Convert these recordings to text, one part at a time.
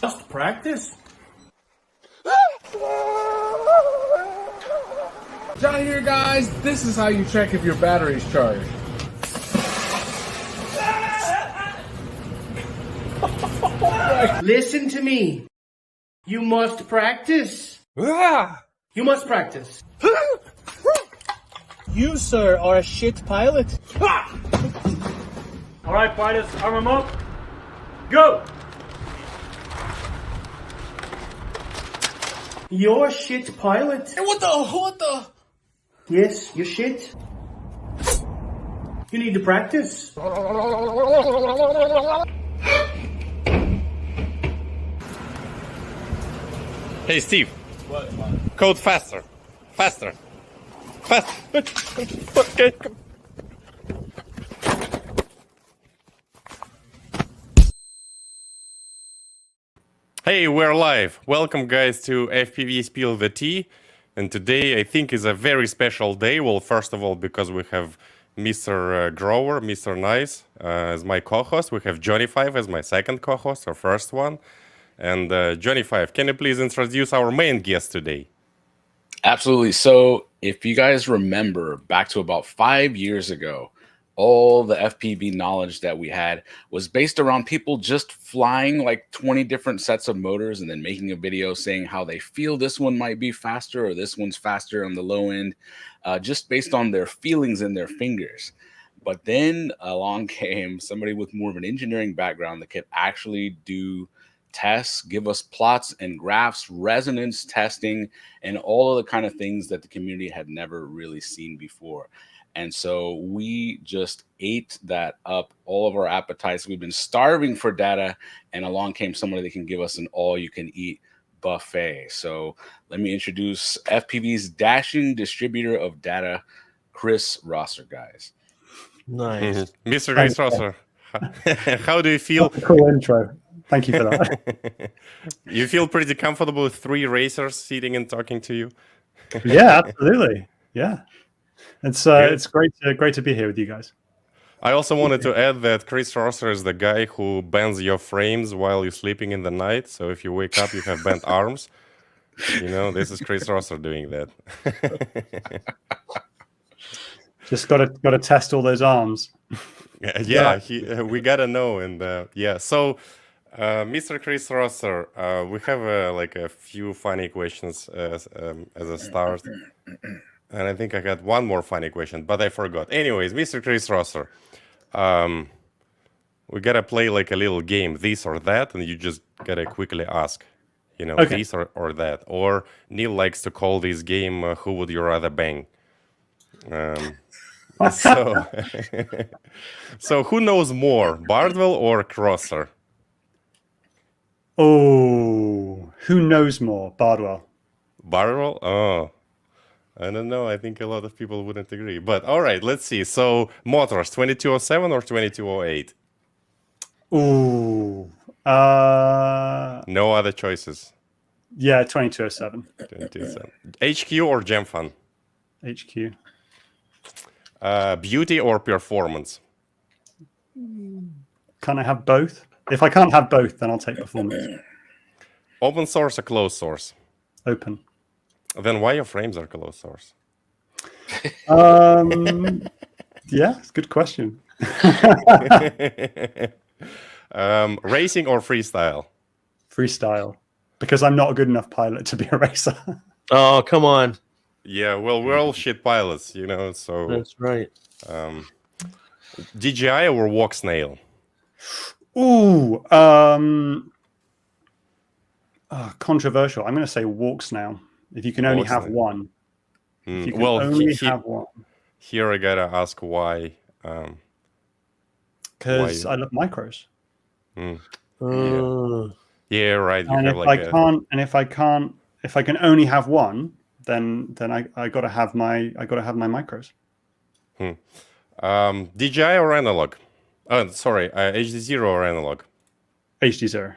Just practice. John here, guys. This is how you check if your battery's charged. Listen to me. You must practice. You must practice. You, sir, are a shit pilot. All right, pilots, arm them up. Go! You're a shit pilot. What the? Yes, you're shit. You need to practice. Hey, Steve. What? Code faster. Faster. Okay. Hey, we're live. Welcome, guys, to FPV Spill the Tea. And today, I think, is a very special day. Well, first of all, because we have Mr. Grower, Mr. Nice, as my co-host. We have Johnny 5 as my second co-host, our first one. And Johnny 5, can you please introduce our main guest today? Absolutely. So if you guys remember back to about 5 years ago, all the FPV knowledge that we had was based around people just flying like 20 different sets of motors and then making a video saying how they feel this one might be faster or this one's faster on the low end, just based on their feelings in their fingers. But then along came somebody with more of an engineering background that could actually do tests, give us plots and graphs, resonance testing, and all of the kind of things that the community had never really seen before. And so we just ate that up, all of our appetites. We've been starving for data, and along came somebody that can give us an all-you-can-eat buffet. So let me introduce FPV's dashing distributor of data, Chris Rosser, guys. Nice. Mr. Chris Rosser, how do you feel? Cool intro. Thank you for that. You feel pretty comfortable with three racers sitting and talking to you? Yeah, absolutely. Yeah. It's great to be here with you guys. I also wanted to add that Chris Rosser is the guy who bends your frames while you're sleeping in the night. So if you wake up, you have bent arms. You know, this is Chris Rosser doing that. Just got to test all those arms. Yeah, we gotta know, and yeah. So, Mr. Chris Rosser, we have like a few funny questions as a start. And I think I got one more funny question, but I forgot. Anyways, Mr. Chris Rosser, we gotta play like a little game, this or that, and you just gotta quickly ask, you know, Okay. this or that. Or Neil likes to call this game, "Who would you rather bang?" So, so who knows more, Bardwell or Crosser? Oh, who knows more? Bardwell. Bardwell? Oh. I don't know. I think a lot of people wouldn't agree. But all right, let's see. So motors, 2207 or 2208? Ooh. No other choices. Yeah, 2207. 2207. HQ or Gemfun? HQ. Beauty or performance? Can I have both? If I can't have both, then I'll take performance. Open source or closed source? Open. Then why your frames are closed source? Yeah, it's a good question. Racing or freestyle? Freestyle. Because I'm not a good enough pilot to be a racer. Oh, come on. Yeah, well, we're all shit pilots, you know, so... That's right. DJI or walk snail? Ooh, controversial. I'm going to say walk snail. If you can only have one. If you can only have one. Here I gotta ask why. Because I love micros. Yeah, right. You And have if I can only have one, then I gotta have my micros. DJI or analog? Sorry, HD0 or analog? HD0.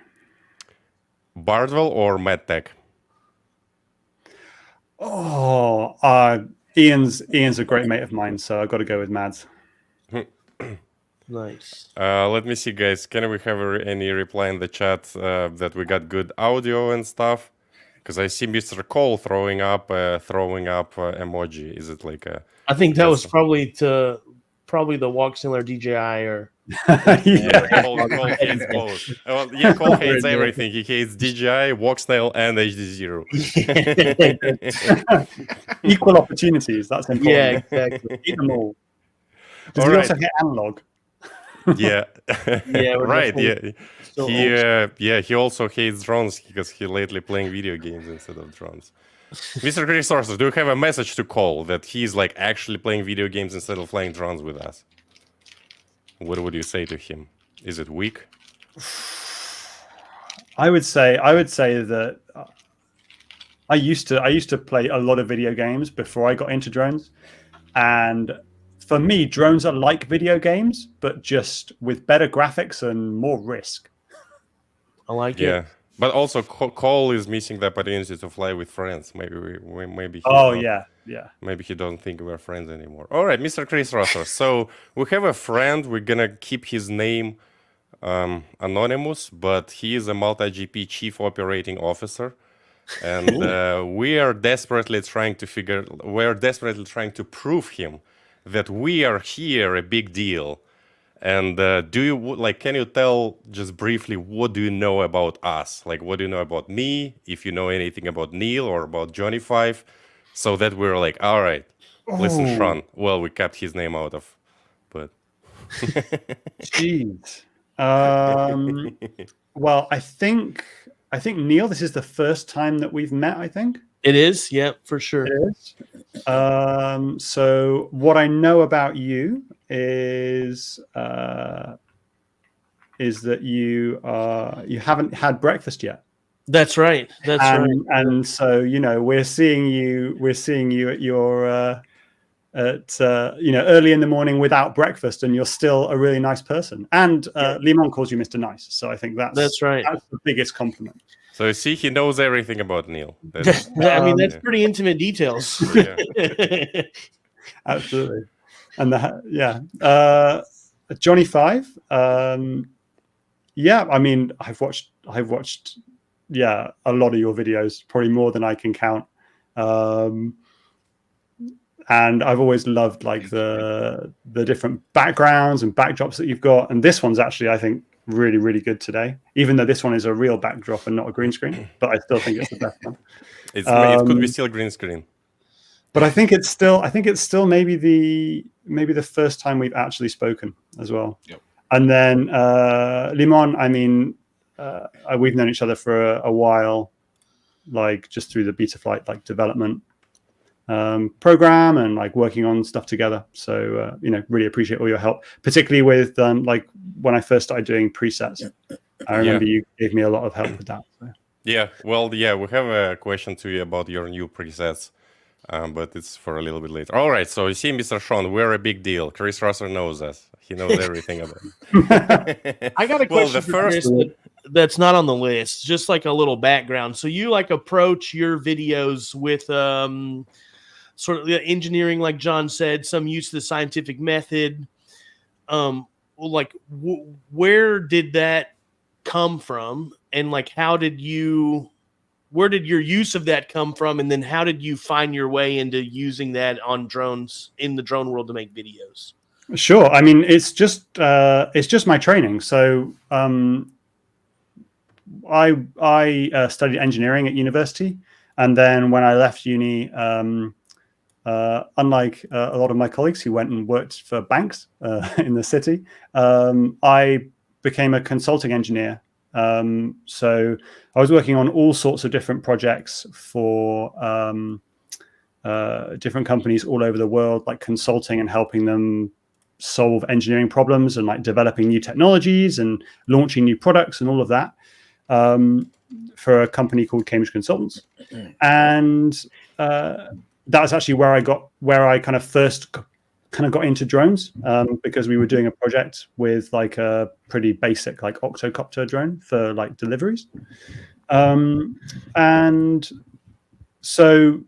Bardwell or MedTech? Oh, Ian's a great mate of mine, so I've got to go with Mads. Nice. Let me see, guys. Can we have any reply in the chat that we got good audio and stuff? Because I see Mr. Cole throwing up emoji. Is it like a? I think that was probably the Walk Similar DJI or. Yeah, Cole hates both. Well, yeah, Cole hates everything. He hates DJI, Walksnail, and HD0. Equal opportunities. That's important. Yeah, exactly. Eat them all. Does he also hit analog? Yeah. Yeah. Right. Yeah. He also hates drones because he lately playing video games instead of drones. Mr. Resources, do you have a message to Cole that he's like actually playing video games instead of flying drones with us? What would you say to him? Is it weak? I would say that I used to play a lot of video games before I got into drones, and for me, drones are like video games, but just with better graphics and more risk. I like it. Yeah, but also Cole is missing the opportunity to fly with friends. Maybe. Maybe he doesn't think we're friends anymore. All right, Mr. Chris Rosser. So we have a friend. We're gonna keep his name anonymous, but he is a multi-GP chief operating officer, and we are desperately trying to prove him that we are here a big deal. And can you tell just briefly, what do you know about us? Like, what do you know about me? If you know anything about Neil or about Johnny 5, so that we're like, all right, listen, Sean. Well, we kept his name out of, but. Jeez. Well, I think Neil, this is the first time that we've met. I think it is. Yeah, for sure. It is. So what I know about you is that you haven't had breakfast yet. That's right. Right. And so we're seeing you at your early in the morning without breakfast, and you're still a really nice person. And Limon calls you Mr. Nice, so I think that's right. That's the biggest compliment. So you see, he knows everything about Neil. That's pretty intimate details. Yeah. Absolutely. And Johnny 5. I mean, I've watched a lot of your videos, probably more than I can count. And I've always loved like the different backgrounds and backdrops that you've got. And this one's actually, I think, really, really good today, even though this one is a real backdrop and not a green screen, but I still think it's the best one. It could be still green screen. But I think it's still maybe the first time we've actually spoken as well. Yep. And then Limon, I mean, we've known each other for a while, like just through the Betaflight like development program and like working on stuff together. So really appreciate all your help, particularly with like when I first started doing presets. I remember you gave me a lot of help with that. So. Yeah, well, we have a question to you about your new presets. But it's for a little bit later. All right, so you see, Mr. Sean, we're a big deal. Chris Rosser knows us. He knows everything about it. I got a question for Chris that's not on the list, just like a little background. So you like approach your videos with sort of the engineering, like John said, some use of the scientific method. Where did that come from? And like, where did your use of that come from? And then how did you find your way into using that on drones in the drone world to make videos? Sure. I mean, it's just my training. So I studied engineering at university. And then when I left uni, unlike a lot of my colleagues who went and worked for banks in the city, I became a consulting engineer. So I was working on all sorts of different projects for different companies all over the world, like consulting and helping them solve engineering problems and like developing new technologies and launching new products and all of that for a company called Cambridge Consultants. And that's actually where I kind of first got into drones because we were doing a project with like a pretty basic like octocopter drone for like deliveries. And so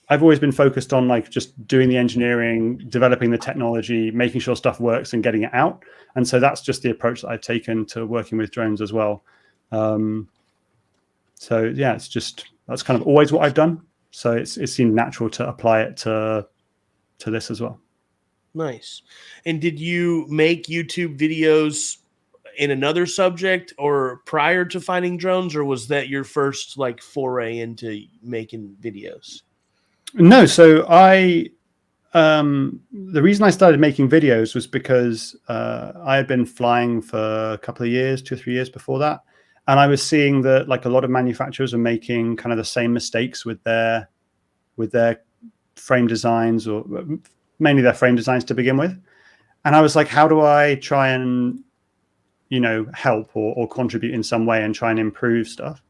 I've always been focused on like just doing the engineering, developing the technology, making sure stuff works and getting it out. And so that's just the approach that I've taken to working with drones as well. So yeah, that's kind of always what I've done. So it seemed natural to apply it to this as well. Nice. And did you make YouTube videos in another subject or prior to finding drones, or was that your first like foray into making videos? No, so the reason I started making videos was because I had been flying for a couple of years, 2 or 3 years before that. And I was seeing that like a lot of manufacturers are making kind of the same mistakes with their frame designs, or mainly their frame designs to begin with. And I was like, how do I try and, help or contribute in some way and try and improve stuff?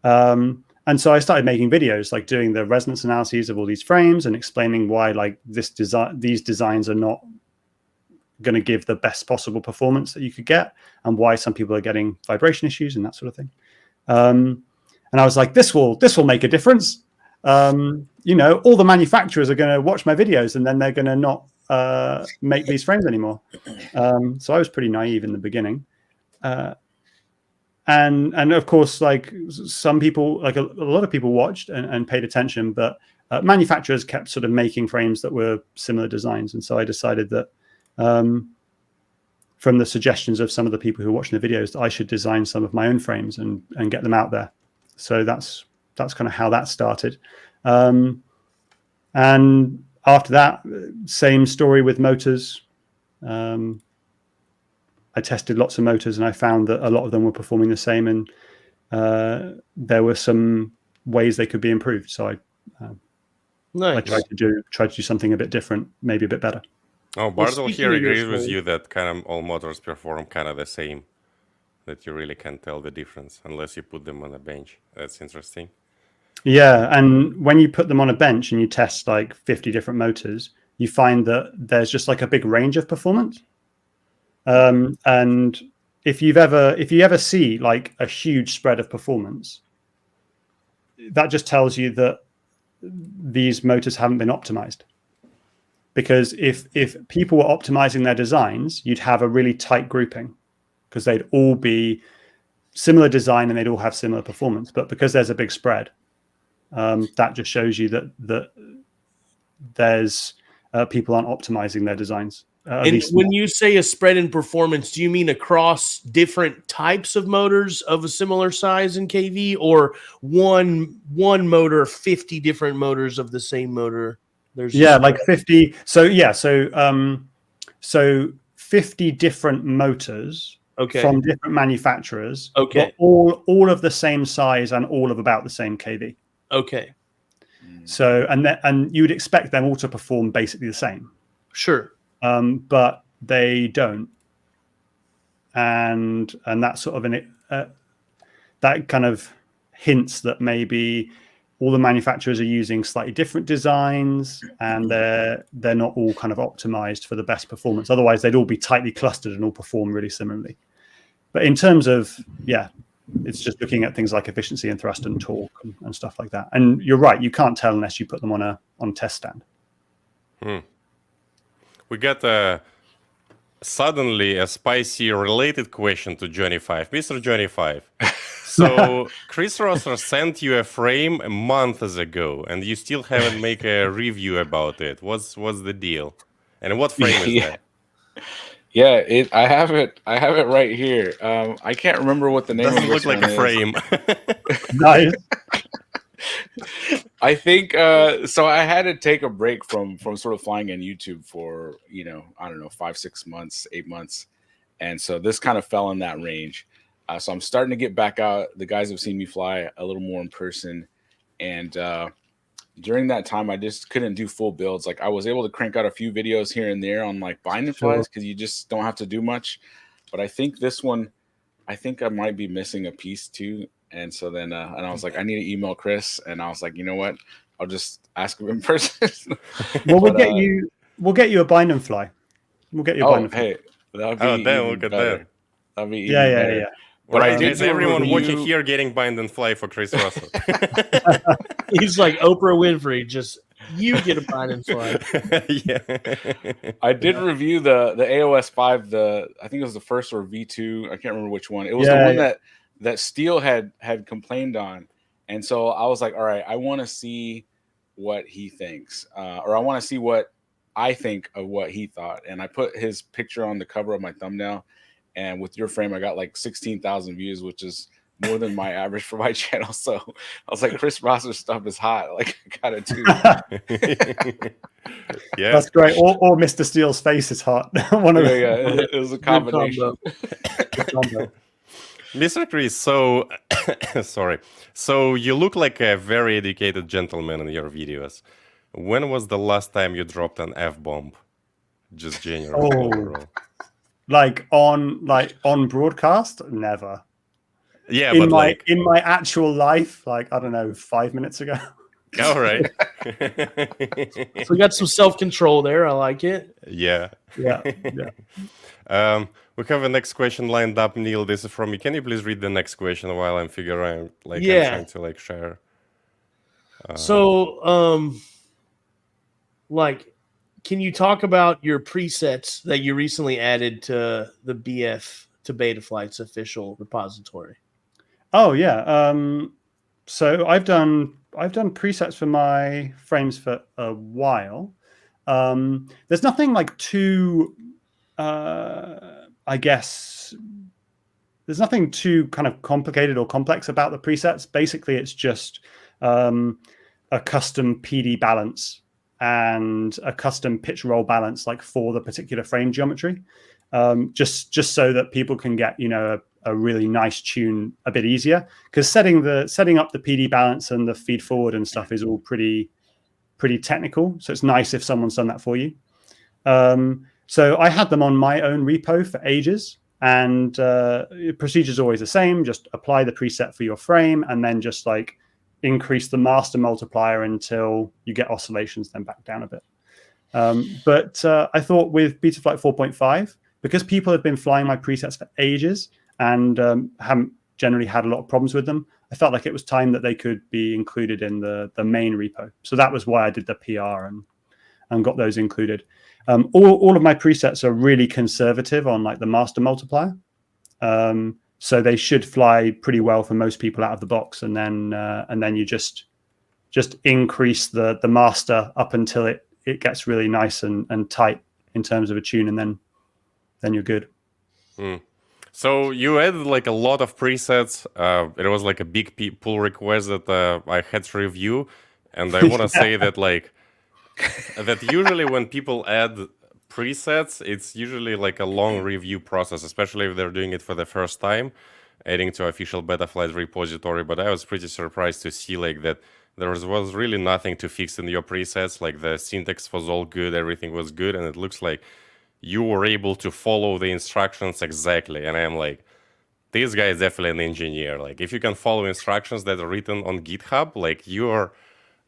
And so I started making videos, like doing the resonance analyses of all these frames and explaining why like these designs are not going to give the best possible performance that you could get, and why some people are getting vibration issues and that sort of thing. And I was like, this will make a difference. All the manufacturers are going to watch my videos and then they're going to not make these frames anymore. So I was pretty naive in the beginning. And of course, like some people, like a lot of people watched and paid attention, but manufacturers kept sort of making frames that were similar designs. And so I decided that from the suggestions of some of the people who were watching the videos, that I should design some of my own frames and get them out there. So that's kind of how that started. And after that, same story with motors. I tested lots of motors and I found that a lot of them were performing the same, and there were some ways they could be improved. So I tried to do something a bit different, maybe a bit better. Oh, Bardwell here agrees with you that kind of all motors perform kind of the same, that you really can't tell the difference unless you put them on a bench. That's interesting. Yeah, and when you put them on a bench and you test like 50 different motors, you find that there's just like a big range of performance. And if you ever see like a huge spread of performance, that just tells you that these motors haven't been optimized. Because if people were optimizing their designs, you'd have a really tight grouping, because they'd all be similar design and they'd all have similar performance. But because there's a big spread, that just shows you that there's people aren't optimizing their designs. And when you say a spread in performance, do you mean across different types of motors of a similar size in kV, or one motor, 50 different motors of the same motor? There's like 50. So 50 different motors from different manufacturers. Okay. But all of the same size and all of about the same kV. Okay. So and you would expect them all to perform basically the same. Sure. But they don't, and that's sort of that kind of hints that maybe all the manufacturers are using slightly different designs, and they're not all kind of optimized for the best performance. Otherwise, they'd all be tightly clustered and all perform really similarly. But in terms of it's just looking at things like efficiency and thrust and torque and stuff like that. And you're right, you can't tell unless you put them on a test stand. We got suddenly a spicy related question to Johnny 5. Mr. Johnny 5. So Chris Rosser sent you a frame months ago, and you still haven't made a review about it. What's the deal? And what frame is that? Yeah, I have it right here. I can't remember what the name Doesn't of look this like one a frame. Nice. I think so. I had to take a break from sort of flying on YouTube for I don't know, 5, 6 months, 8 months, and so this kind of fell in that range. So I'm starting to get back out. The guys have seen me fly a little more in person, and during that time, I just couldn't do full builds. Like I was able to crank out a few videos here and there on like BnFs because you just don't have to do much. But I think this one, I might be missing a piece too. And so then, and I was like, I need to email Chris, and I was like, you know what? I'll just ask him in person. Well, we'll get you a bind and fly. We'll get you a bind and fly. Hey, that'd be look at that. That'd be Yeah. But I did is everyone watching here getting bind and fly for Chris Russell? He's like Oprah Winfrey, just You get a Biden flag. Yeah. I did review the AOS 5. I think it was the first or V2. I can't remember which one. It was the one that Steele had complained on, and so I was like, all right, I want to see what he thinks, or I want to see what I think of what he thought. And I put his picture on the cover of my thumbnail, and with your frame, I got like 16,000 views, which is more than my average for my channel. So I was like, Chris Rosser's stuff is hot. Like, I gotta do. Yeah, that's great. Or Mr. Steele's face is hot. One of It was a combination. Mr. Chris, so sorry. So you look like a very educated gentleman in your videos. When was the last time you dropped an F-bomb? Just general overall. Like on broadcast? Never. Yeah, in but my actual life, like, I don't know, 5 minutes ago. All right. So we got some self-control there. I like it. Yeah. Yeah. We have a next question lined up, Neil. This is from me. Can you please read the next question while I'm figuring, I'm trying to share. Can you talk about your presets that you recently added to the Betaflight's official repository? Oh yeah. So I've done presets for my frames for a while. There's nothing like too, I guess, there's nothing too kind of complicated or complex about the presets. Basically, it's just a custom PD balance and a custom pitch roll balance, like for the particular frame geometry, just so that people can get, you know, a really nice tune a bit easier, because setting up the PD balance and the feed forward and stuff is all pretty technical. So it's nice if someone's done that for you. So I had them on my own repo for ages, and the procedure's always the same. Just apply the preset for your frame, and then just like increase the master multiplier until you get oscillations, then back down a bit. But I thought with Betaflight 4.5, because people have been flying my presets for ages and haven't generally had a lot of problems with them, I felt like it was time that they could be included in the main repo. So that was why I did the PR and got those included. All of my presets are really conservative on like the master multiplier. So they should fly pretty well for most people out of the box. And then you just increase the master up until it gets really nice and tight in terms of a tune, and then you're good. So you added like a lot of presets. It was like a big pull request that I had to review, and I want to say that like that usually when people add presets, it's usually like a long review process, especially if they're doing it for the first time, adding to official Betaflight repository. But I was pretty surprised to see like that there was really nothing to fix in your presets. Like the syntax was all good, everything was good, and it looks like you were able to follow the instructions exactly. And I'm like, this guy is definitely an engineer. Like, if you can follow instructions that are written on GitHub, like you're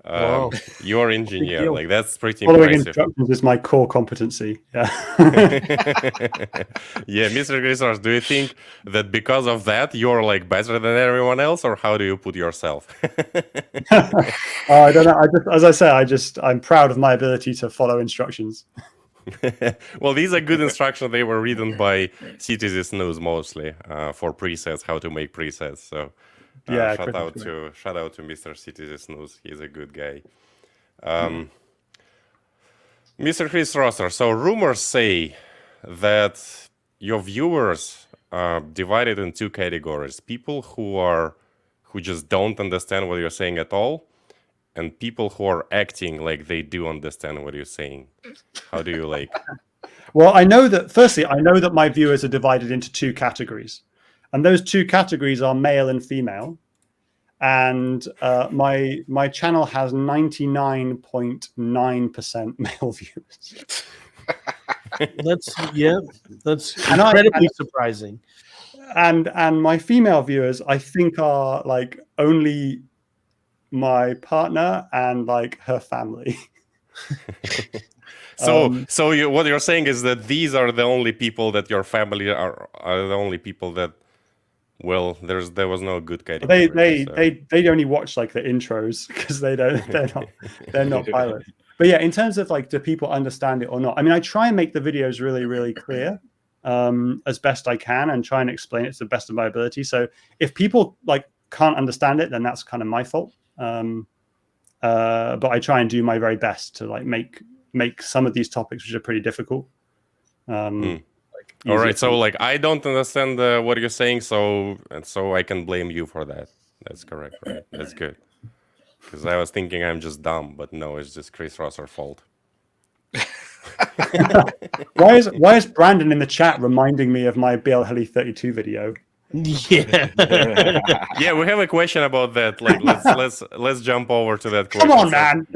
engineer. Like, that's pretty Following impressive. instructions is my core competency. Yeah. Yeah, Mr. Grisors, do you think that because of that you're like better than everyone else, or how do you put yourself? I don't know. As I say, I'm proud of my ability to follow instructions. Well, these are good instructions. They were written by CTZ Snooze mostly for presets, how to make presets. So yeah, shout out to Mr. CTZ Snooze. He's a good guy. Mr. Chris Rosser, so rumors say that your viewers are divided in two categories: people who just don't understand what you're saying at all, and people who are acting like they do understand what you're saying. How do you like? Well, I know that my viewers are divided into two categories, and those two categories are male and female. And my channel has 99.9% male viewers. That's incredibly surprising. And my female viewers, I think, are like only my partner and like her family. So what you're saying is that these are the only people that your family are the only people that Well, there was no good category. They only watch like the intros because they're not pilots. But yeah, in terms of like, do people understand it or not? I mean, I try and make the videos really, really clear as best I can and try and explain it to the best of my ability. So if people like can't understand it, then that's kind of my fault. But I try and do my very best to like make some of these topics, which are pretty difficult. All right, so like I don't understand what you're saying, so I can blame you for that. That's correct, right? That's good. Because I was thinking I'm just dumb, but no, it's just Chris Ross's fault. Why is Brandon in the chat reminding me of my BL Heli 32 video? Yeah. Yeah, we have a question about that. Like, let's jump over to that question. Come on, man.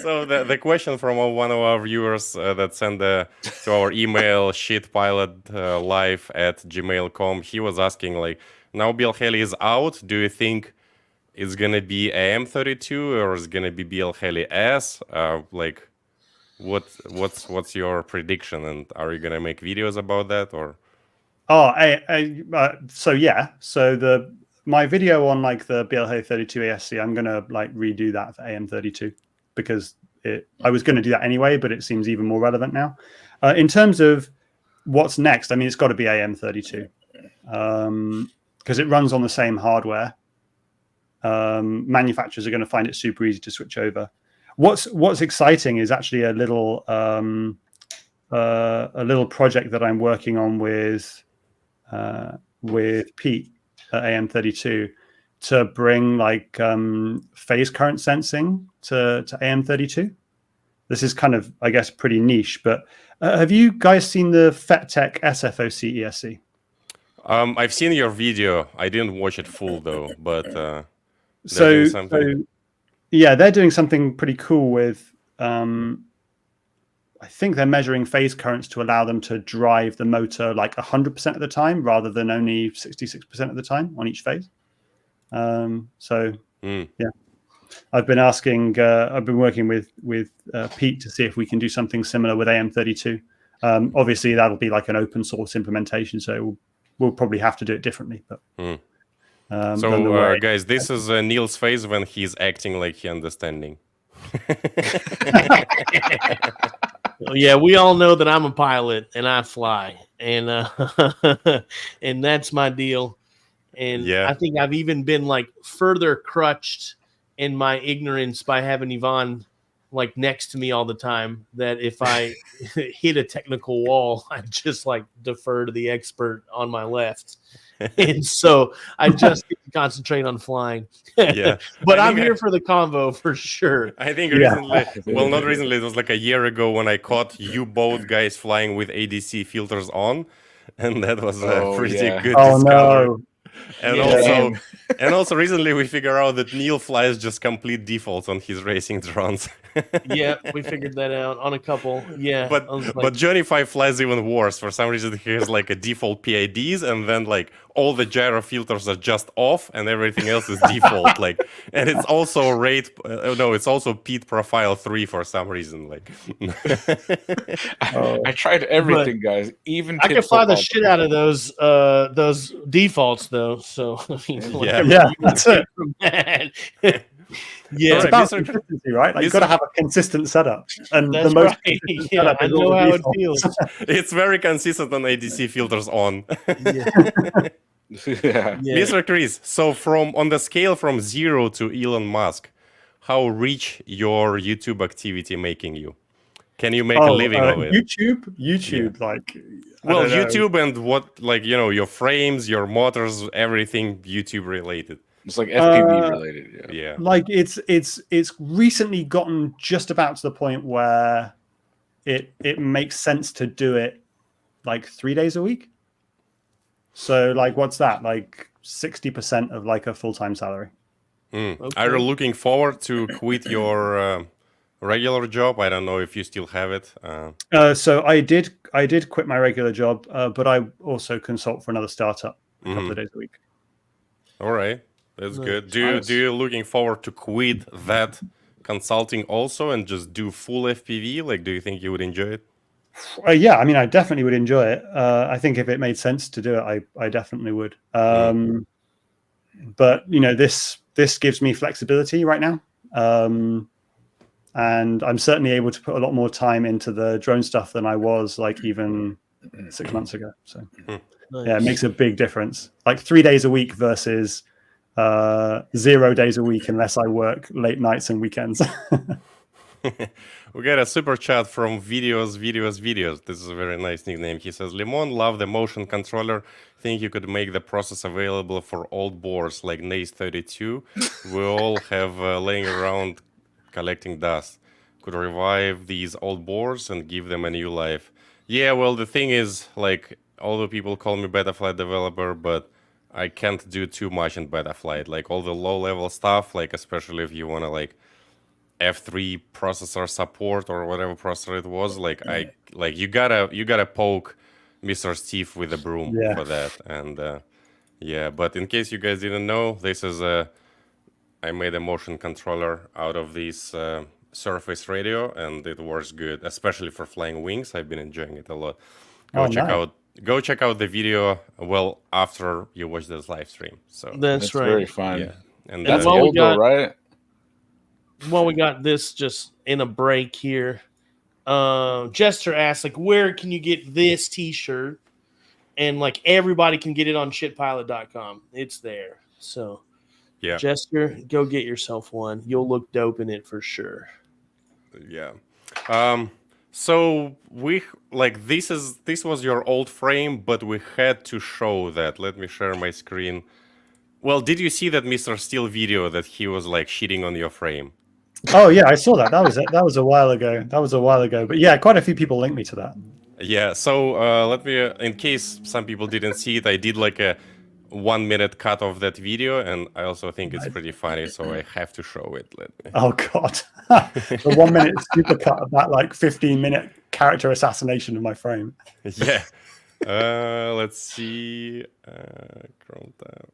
So the question from one of our viewers that sent to our email shit.pilot.live@gmail.com, he was asking like, now BL Heli is out. Do you think it's gonna be AM32 or is gonna be BL Heli S? Like, what's your prediction? And are you gonna make videos about that or? So my video on like the BL Heli 32 ASC, I'm gonna like redo that for AM32 because I was going to do that anyway, but it seems even more relevant now. In terms of what's next, I mean, it's got to be AM32 because it runs on the same hardware. Manufacturers are going to find it super easy to switch over. What's exciting is actually a little project that I'm working on with Pete at AM32 to bring like phase current sensing to AM32. This is kind of, I guess, pretty niche, but have you guys seen the FETTech SFOC ESC? I've seen your video. I didn't watch it full though, but so yeah, they're doing something pretty cool with I think they're measuring phase currents to allow them to drive the motor like 100% of the time rather than only 66% of the time on each phase. Yeah, I've been working with Pete to see if we can do something similar with AM32. Obviously, that'll be like an open source implementation, so we'll probably have to do it differently. But guys, this is Neil's face when he's acting like he understanding. Yeah, we all know that I'm a pilot and I fly, and and that's my deal. And yeah. I think I've even been like further crutched in my ignorance by having Yvonne like next to me all the time, that if I hit a technical wall, I just like defer to the expert on my left. And so I just get to concentrate on flying. Yeah. But I'm here for the convo for sure. I think recently, well, not recently, it was like a year ago when I caught you both guys flying with ADC filters on, and that was a pretty good discovery. No. And also recently we figured out that Neil flies just complete defaults on his racing drones. Yeah, we figured that out on a couple. Yeah. But Johnny 5 flies even worse. For some reason he has like a default PIDs and then like all the gyro filters are just off and everything else is default. Like, and it's also it's also Pete profile 3 for some reason. Like I tried everything, guys. Even I can fly the shit out of those defaults though. So I mean, that's it. From that. Yeah, it's about consistency, right? Like, you've got to have a consistent setup, and that's the most right. Yeah, I know how it feels. It's very consistent on ADC filters on. Yeah. Mr. Chris, so on the scale from 0 to Elon Musk, how rich your YouTube activity making you? Can you make a living of it? YouTube, like. Well, YouTube and what, like, you know, your frames, your motors, everything YouTube related. It's like FPV related. Yeah. Like it's recently gotten just about to the point where it makes sense to do it like 3 days a week. So like, what's that? Like 60% of like a full-time salary. Okay. Are you looking forward to quit your regular job? I don't know if you still have it. So I did quit my regular job, but I also consult for another startup a couple of days a week. All right. That's good. Do you looking forward to quit that consulting also and just do full FPV? Like, do you think you would enjoy it? Yeah, I mean, I definitely would enjoy it. I think if it made sense to do it, I definitely would. But this gives me flexibility right now, and I'm certainly able to put a lot more time into the drone stuff than I was like even 6 months ago. So yeah, it makes a big difference. Like 3 days a week versus 0 days a week unless I work late nights and weekends. We got a super chat from videos. This is a very nice nickname. He says, Limon, love the motion controller. Think you could make the process available for old boards like NACE 32. We all have laying around collecting dust. Could revive these old boards and give them a new life. Yeah, well, the thing is, like, all the people call me Betaflight developer, but I can't do too much in Betaflight. Like, all the low-level stuff, like, especially if you want to, like, F3 processor support or whatever processor it was, you gotta poke Mr. Steve with a broom for that. And but in case you guys didn't know, this is I made a motion controller out of this Surface Radio, and it works good, especially for flying wings. I've been enjoying it a lot. Go check out the video after you watch this live stream. So that's right. Very fun. Yeah. And that's old though, right? Well, we got this just in a break here. Jester asked, like, where can you get this T-shirt? And like everybody can get it on shit.pilot.com. It's there. So, yeah, Jester, go get yourself one. You'll look dope in it for sure. Yeah. So we this was your old frame, but we had to show that. Let me share my screen. Well, did you see that Mr. Steele video that he was like shitting on your frame? Oh yeah, I saw that. That was a while ago. But yeah, quite a few people linked me to that. Yeah. So let me, in case some people didn't see it, I did like a 1 minute cut of that video, and I also think it's pretty funny, so I have to show it. Let me. Oh god, the 1 minute super cut of that like 15-minute character assassination of my frame. Yeah. Let's see. Chrome tab.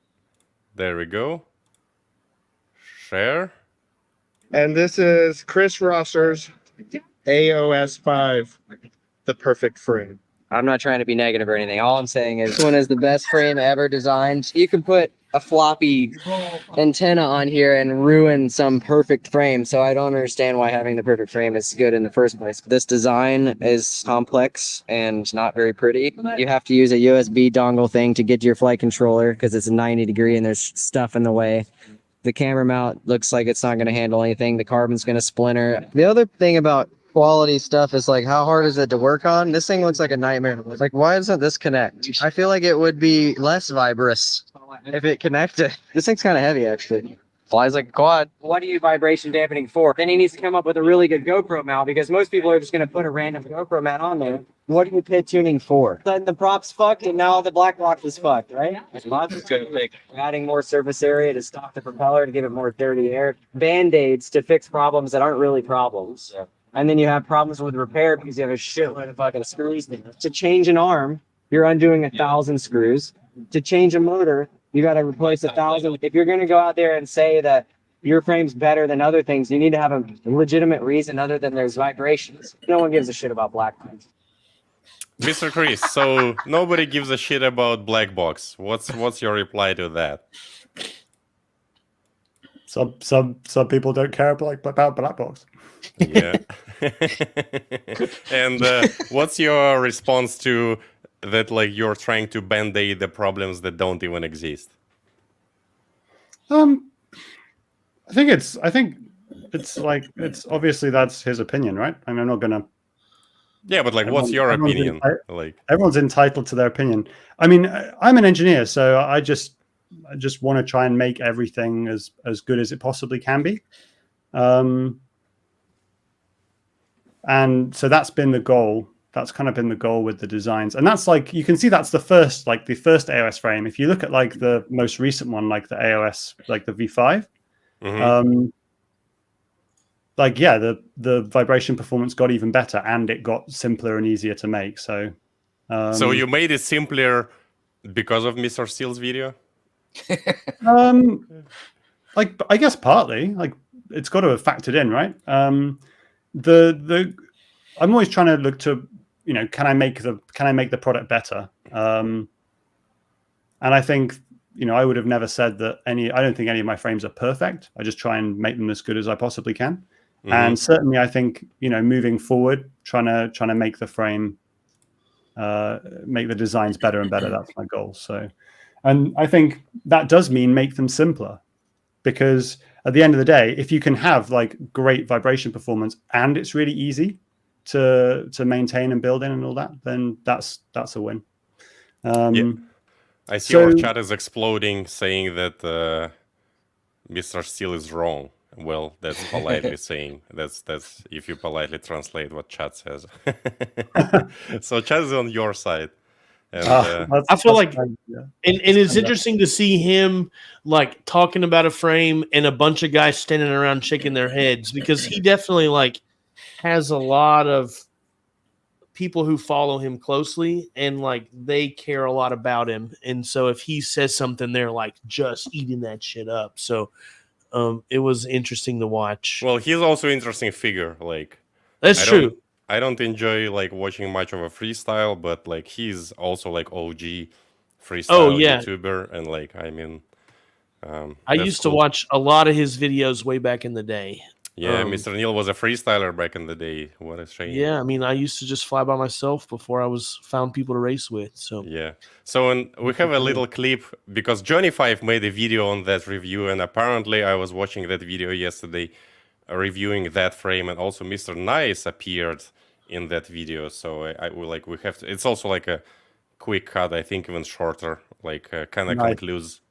There we go. Share. And this is Chris Rosser's AOS 5, the perfect frame. I'm not trying to be negative or anything. All I'm saying is this one is the best frame ever designed. You can put a floppy antenna on here and ruin some perfect frame. So I don't understand why having the perfect frame is good in the first place. This design is complex and not very pretty. You have to use a USB dongle thing to get to your flight controller because it's a 90 degree and there's stuff in the way. The camera mount looks like it's not going to handle anything. The carbon's going to splinter. The other thing about quality stuff is like, how hard is it to work on? This thing looks like a nightmare. Like, why doesn't this connect? I feel like it would be less vibrous if it connected. This thing's kind of heavy, actually. Flies like a quad. What are you vibration dampening for? Then he needs to come up with a really good GoPro mount because most people are just going to put a random GoPro mount on there. What are you pit tuning for? Then the prop's fucked and now the black box is fucked, right? Adding more surface area to stop the propeller to give it more dirty air. Band-aids to fix problems that aren't really problems. Yeah. And then you have problems with repair because you have a shitload of fucking screws. To change an arm, you're undoing 1,000 screws. To change a motor, you got to replace 1,000. If you're going to go out there and say that your frame's better than other things, you need to have a legitimate reason other than there's vibrations. No one gives a shit about black box. Mr. Chris, so nobody gives a shit about black box. What's your reply to that? Some people don't care about black box. Yeah. And what's your response to that? Like, you're trying to band-aid the problems that don't even exist. I think it's obviously that's his opinion, right? I mean, I'm not gonna. Yeah, but like, what's your opinion? Like, everyone's entitled to their opinion. I mean, I'm an engineer, so I just want to try and make everything as good as it possibly can be. And so that's been the goal. That's kind of been the goal with the designs. And that's like, you can see that's the first AOS frame. If you look at like the most recent one, like the AOS, like the V5, like, yeah, the vibration performance got even better and it got simpler and easier to make. So, so you made it simpler because of Mr. Steele's video? Like, I guess partly, like, it's got to have factored in, right? I'm always trying to look to, can I make the product better? And I think, I would have never said that I don't think any of my frames are perfect. I just try and make them as good as I possibly can. Mm-hmm. And certainly I think, moving forward, trying to make the frame, make the designs better and better. That's my goal. So, and I think that does mean make them simpler, because at the end of the day, if you can have like great vibration performance and it's really easy to maintain and build in and all that, then that's a win. Yeah. I see our chat is exploding, saying that Mr. Steele is wrong. Well, that's politely saying. That's if you politely translate what chat says. So chat is on your side. And, I feel like, and it's interesting to see him like talking about a frame and a bunch of guys standing around shaking their heads, because he definitely like has a lot of people who follow him closely, and like they care a lot about him. And so if he says something, they're like just eating that shit up. So it was interesting to watch. Well, he's also an interesting figure. Like, that's true. I don't enjoy like watching much of a freestyle, but like he's also like OG freestyle YouTuber, and like I used to watch a lot of his videos way back in the day. Yeah, Mr. Neil was a freestyler back in the day. What a shame. Yeah, I mean, I used to just fly by myself before I found people to race with. So yeah. So we have a little clip, because Johnny 5 made a video on that review, and apparently I was watching that video yesterday, reviewing that frame, and also Mr. Nice appeared in that video. So we have to. It's also like a quick cut, I think even shorter, like kind of concludes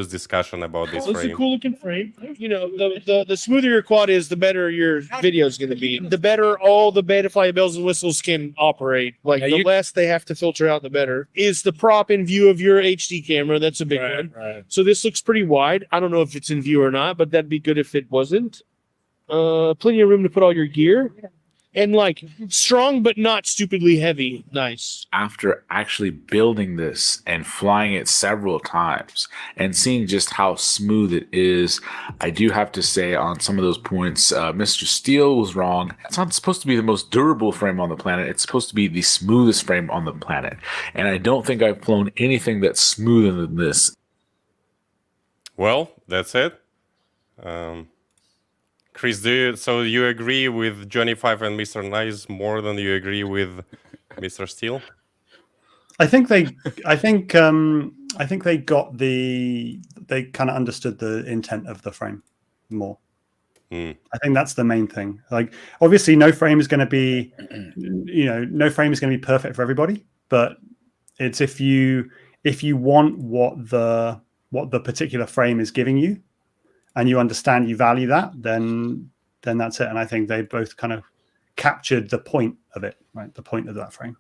discussion about this frame. It's a cool looking frame. The smoother your quad is, the better your video is going to be. The better all the Betaflight bells and whistles can operate. Like the less they have to filter out, the better. Is the prop in view of your HD camera? That's a big one. Right. So this looks pretty wide. I don't know if it's in view or not, but that'd be good if it wasn't. Plenty of room to put all your gear. And like strong but not stupidly heavy. Nice. After actually building this and flying it several times and seeing just how smooth it is, I do have to say on some of those points, Mr. Steele was wrong. It's not supposed to be the most durable frame on the planet. It's supposed to be the smoothest frame on the planet. And I don't think I've flown anything that's smoother than this. Well, that's it. Chris, do you agree with Johnny 5 and Mr. Nice more than you agree with Mr. Steele? I think they kind of understood the intent of the frame more. I think that's the main thing. Like, obviously, no frame is going to be perfect for everybody, but it's if you want what the particular frame is giving you, and you understand, you value that, then that's it. And I think they both kind of captured the point of it, right? The point of that frame.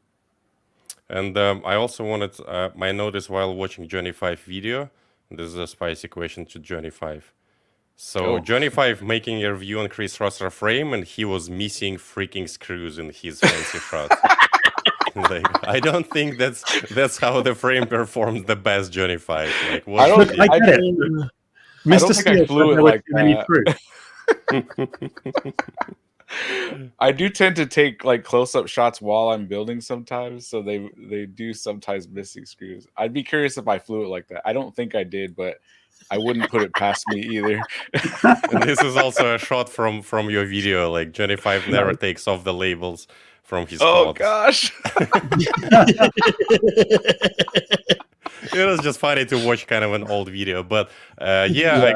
And I also wanted my notice while watching Johnny 5 video. This is a spicy question to Johnny 5. So Johnny 5 making a review on Chris Rosser frame, and he was missing freaking screws in his fancy shot. Like, I don't think that's how the frame performs the best, Johnny 5. Like, what I get it. Mr. Steele flew it like that. I do tend to take like close-up shots while I'm building sometimes, so they do sometimes missing screws. I'd be curious if I flew it like that. I don't think I did, but I wouldn't put it past me either. And this is also a shot from your video. Like Johnny 5 never takes off the labels from his Oh quads. gosh. It was just funny to watch kind of an old video. But I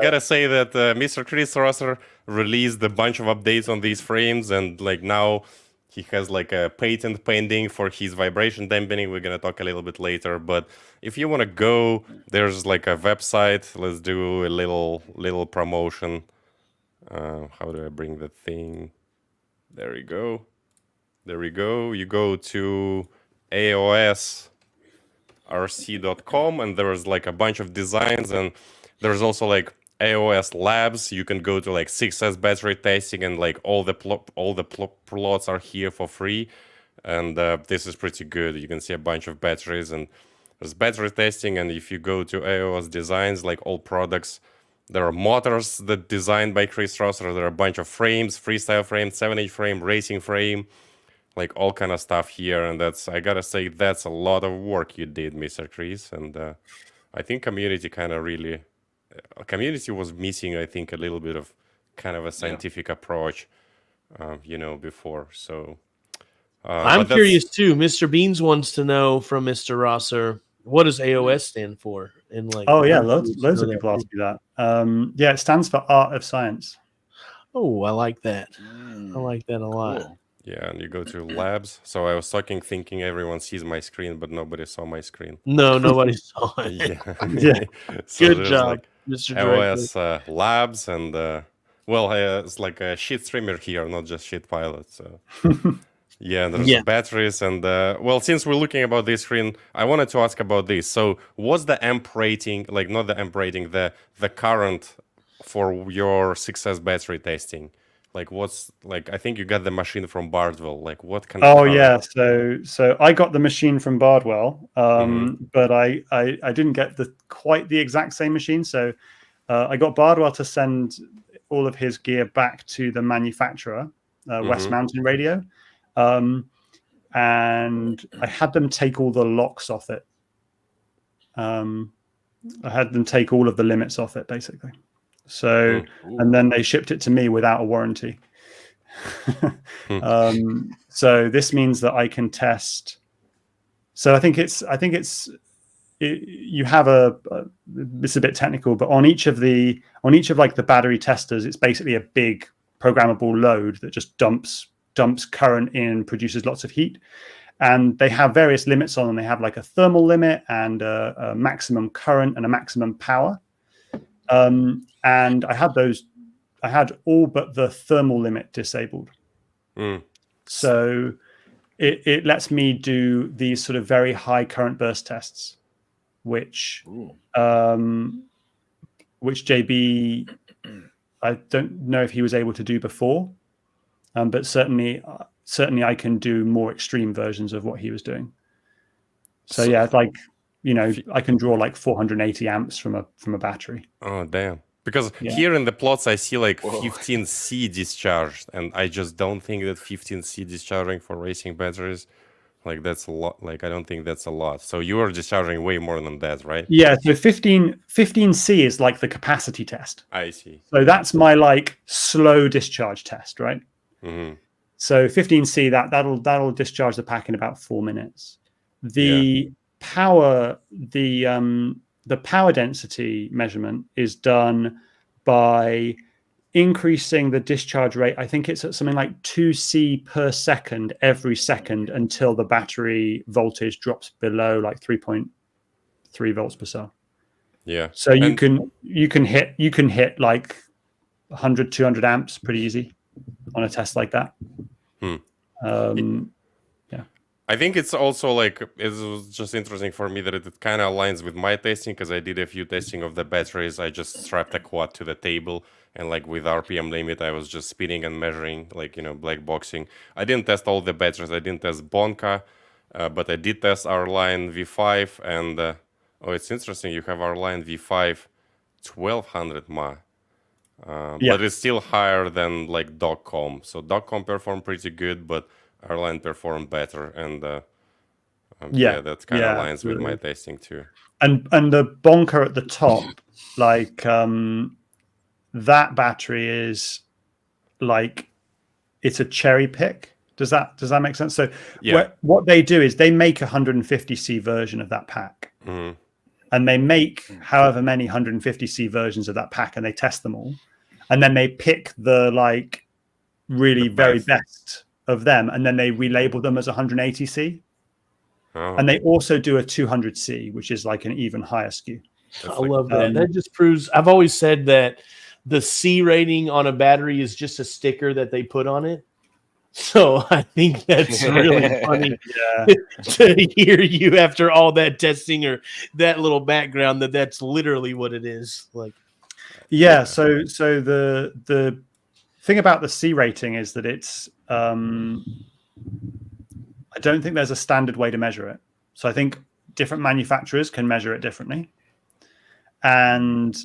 gotta say that Mr. Chris Rosser released a bunch of updates on these frames, and like now he has like a patent pending for his vibration dampening. We're gonna talk a little bit later. But if you want to go, there's like a website. Let's do a little promotion. How do I bring the thing? There we go. You go to AOSRC.com, and there's like a bunch of designs, and there's also like AOS labs. You can go to like 6S battery testing, and like all the plots are here for free. And this is pretty good. You can see a bunch of batteries, and there's battery testing. And if you go to AOS designs, like all products, there are motors that designed by Chris Rosser. There are a bunch of frames, freestyle frame, 7-inch frame, racing frame. like all kind of stuff here, and I gotta say that's a lot of work you did, Mr. Chris, and I think community was missing, I think, a little bit of kind of a scientific approach, before. So I'm curious too. Mr. Beans wants to know from Mr. Rosser, what does AOS stand for? And like, oh yeah, loads of people ask me that. Yeah, it stands for Art of Science. Oh, I like that. I like that a lot. Cool. yeah, and you go to labs. So I was thinking everyone sees my screen, but nobody saw my screen. No, nobody saw it. Yeah. So Good there's, job, like, Mr. Director. AOS labs, and it's like a shit streamer here, not just ShitPilot. So yeah, there's batteries, and since we're looking about this screen, I wanted to ask about this. So what's the amp rating, like not the amp rating, the current for your success battery testing? Like what's like, I think you got the machine from Bardwell. Like what kind of yeah, so I got the machine from Bardwell, but I didn't get quite the exact same machine. So I got Bardwell to send all of his gear back to the manufacturer, West Mountain Radio, and I had them take all the locks off it. I had them take all of the limits off it, basically. So, and then they shipped it to me without a warranty. So this means that I can test. So I think you have it's a bit technical, but on each of like the battery testers, it's basically a big programmable load that just dumps current in, produces lots of heat. And they have various limits on them. They have like a thermal limit and a maximum current and a maximum power. And I had all but the thermal limit disabled. So it lets me do these sort of very high current burst tests, which JB, I don't know if he was able to do before, but certainly I can do more extreme versions of what he was doing. So yeah, it's like, I can draw like 480 amps from a battery. Oh, damn. Because here in the plots, I see like 15C discharged, and I just don't think that 15C discharging for racing batteries, like that's a lot. Like, I don't think that's a lot. So you are discharging way more than that, right? Yeah. So 15C is like the capacity test. I see. So that's my like slow discharge test, right? So 15C, that'll discharge the pack in about 4 minutes. The power, the power density measurement is done by increasing the discharge rate. I think it's at something like 2C per second every second until the battery voltage drops below like 3.3 volts per cell. Yeah. So you can hit like 100, 200 amps pretty easy on a test like that. I think it's also like, it was just interesting for me that it kind of aligns with my testing, because I did a few testing of the batteries. I just strapped a quad to the table, and like with RPM limit, I was just spinning and measuring, like, black boxing. I didn't test all the batteries. I didn't test Bonka, but I did test our line V5, and it's interesting. You have our line V5 1200 mAh. But it's still higher than like Dogcom. So Dogcom performed pretty good, but our line performed better, and that kind of aligns with my testing too. And the bonker at the top, like that battery is like, it's a cherry pick. Does that make sense? So what they do is they make a 150C version of that pack, and they make however many 150C versions of that pack, and they test them all, and then they pick the like really very best of them, and then they relabel them as 180C. And they also do a 200C, which is like an even higher SKU. I love that. That just proves, I've always said that the C rating on a battery is just a sticker that they put on it. So I think that's really funny to hear you after all that testing or that little background that's literally what it is. Like, So the thing about the C rating is that it's I don't think there's a standard way to measure it. So I think different manufacturers can measure it differently, and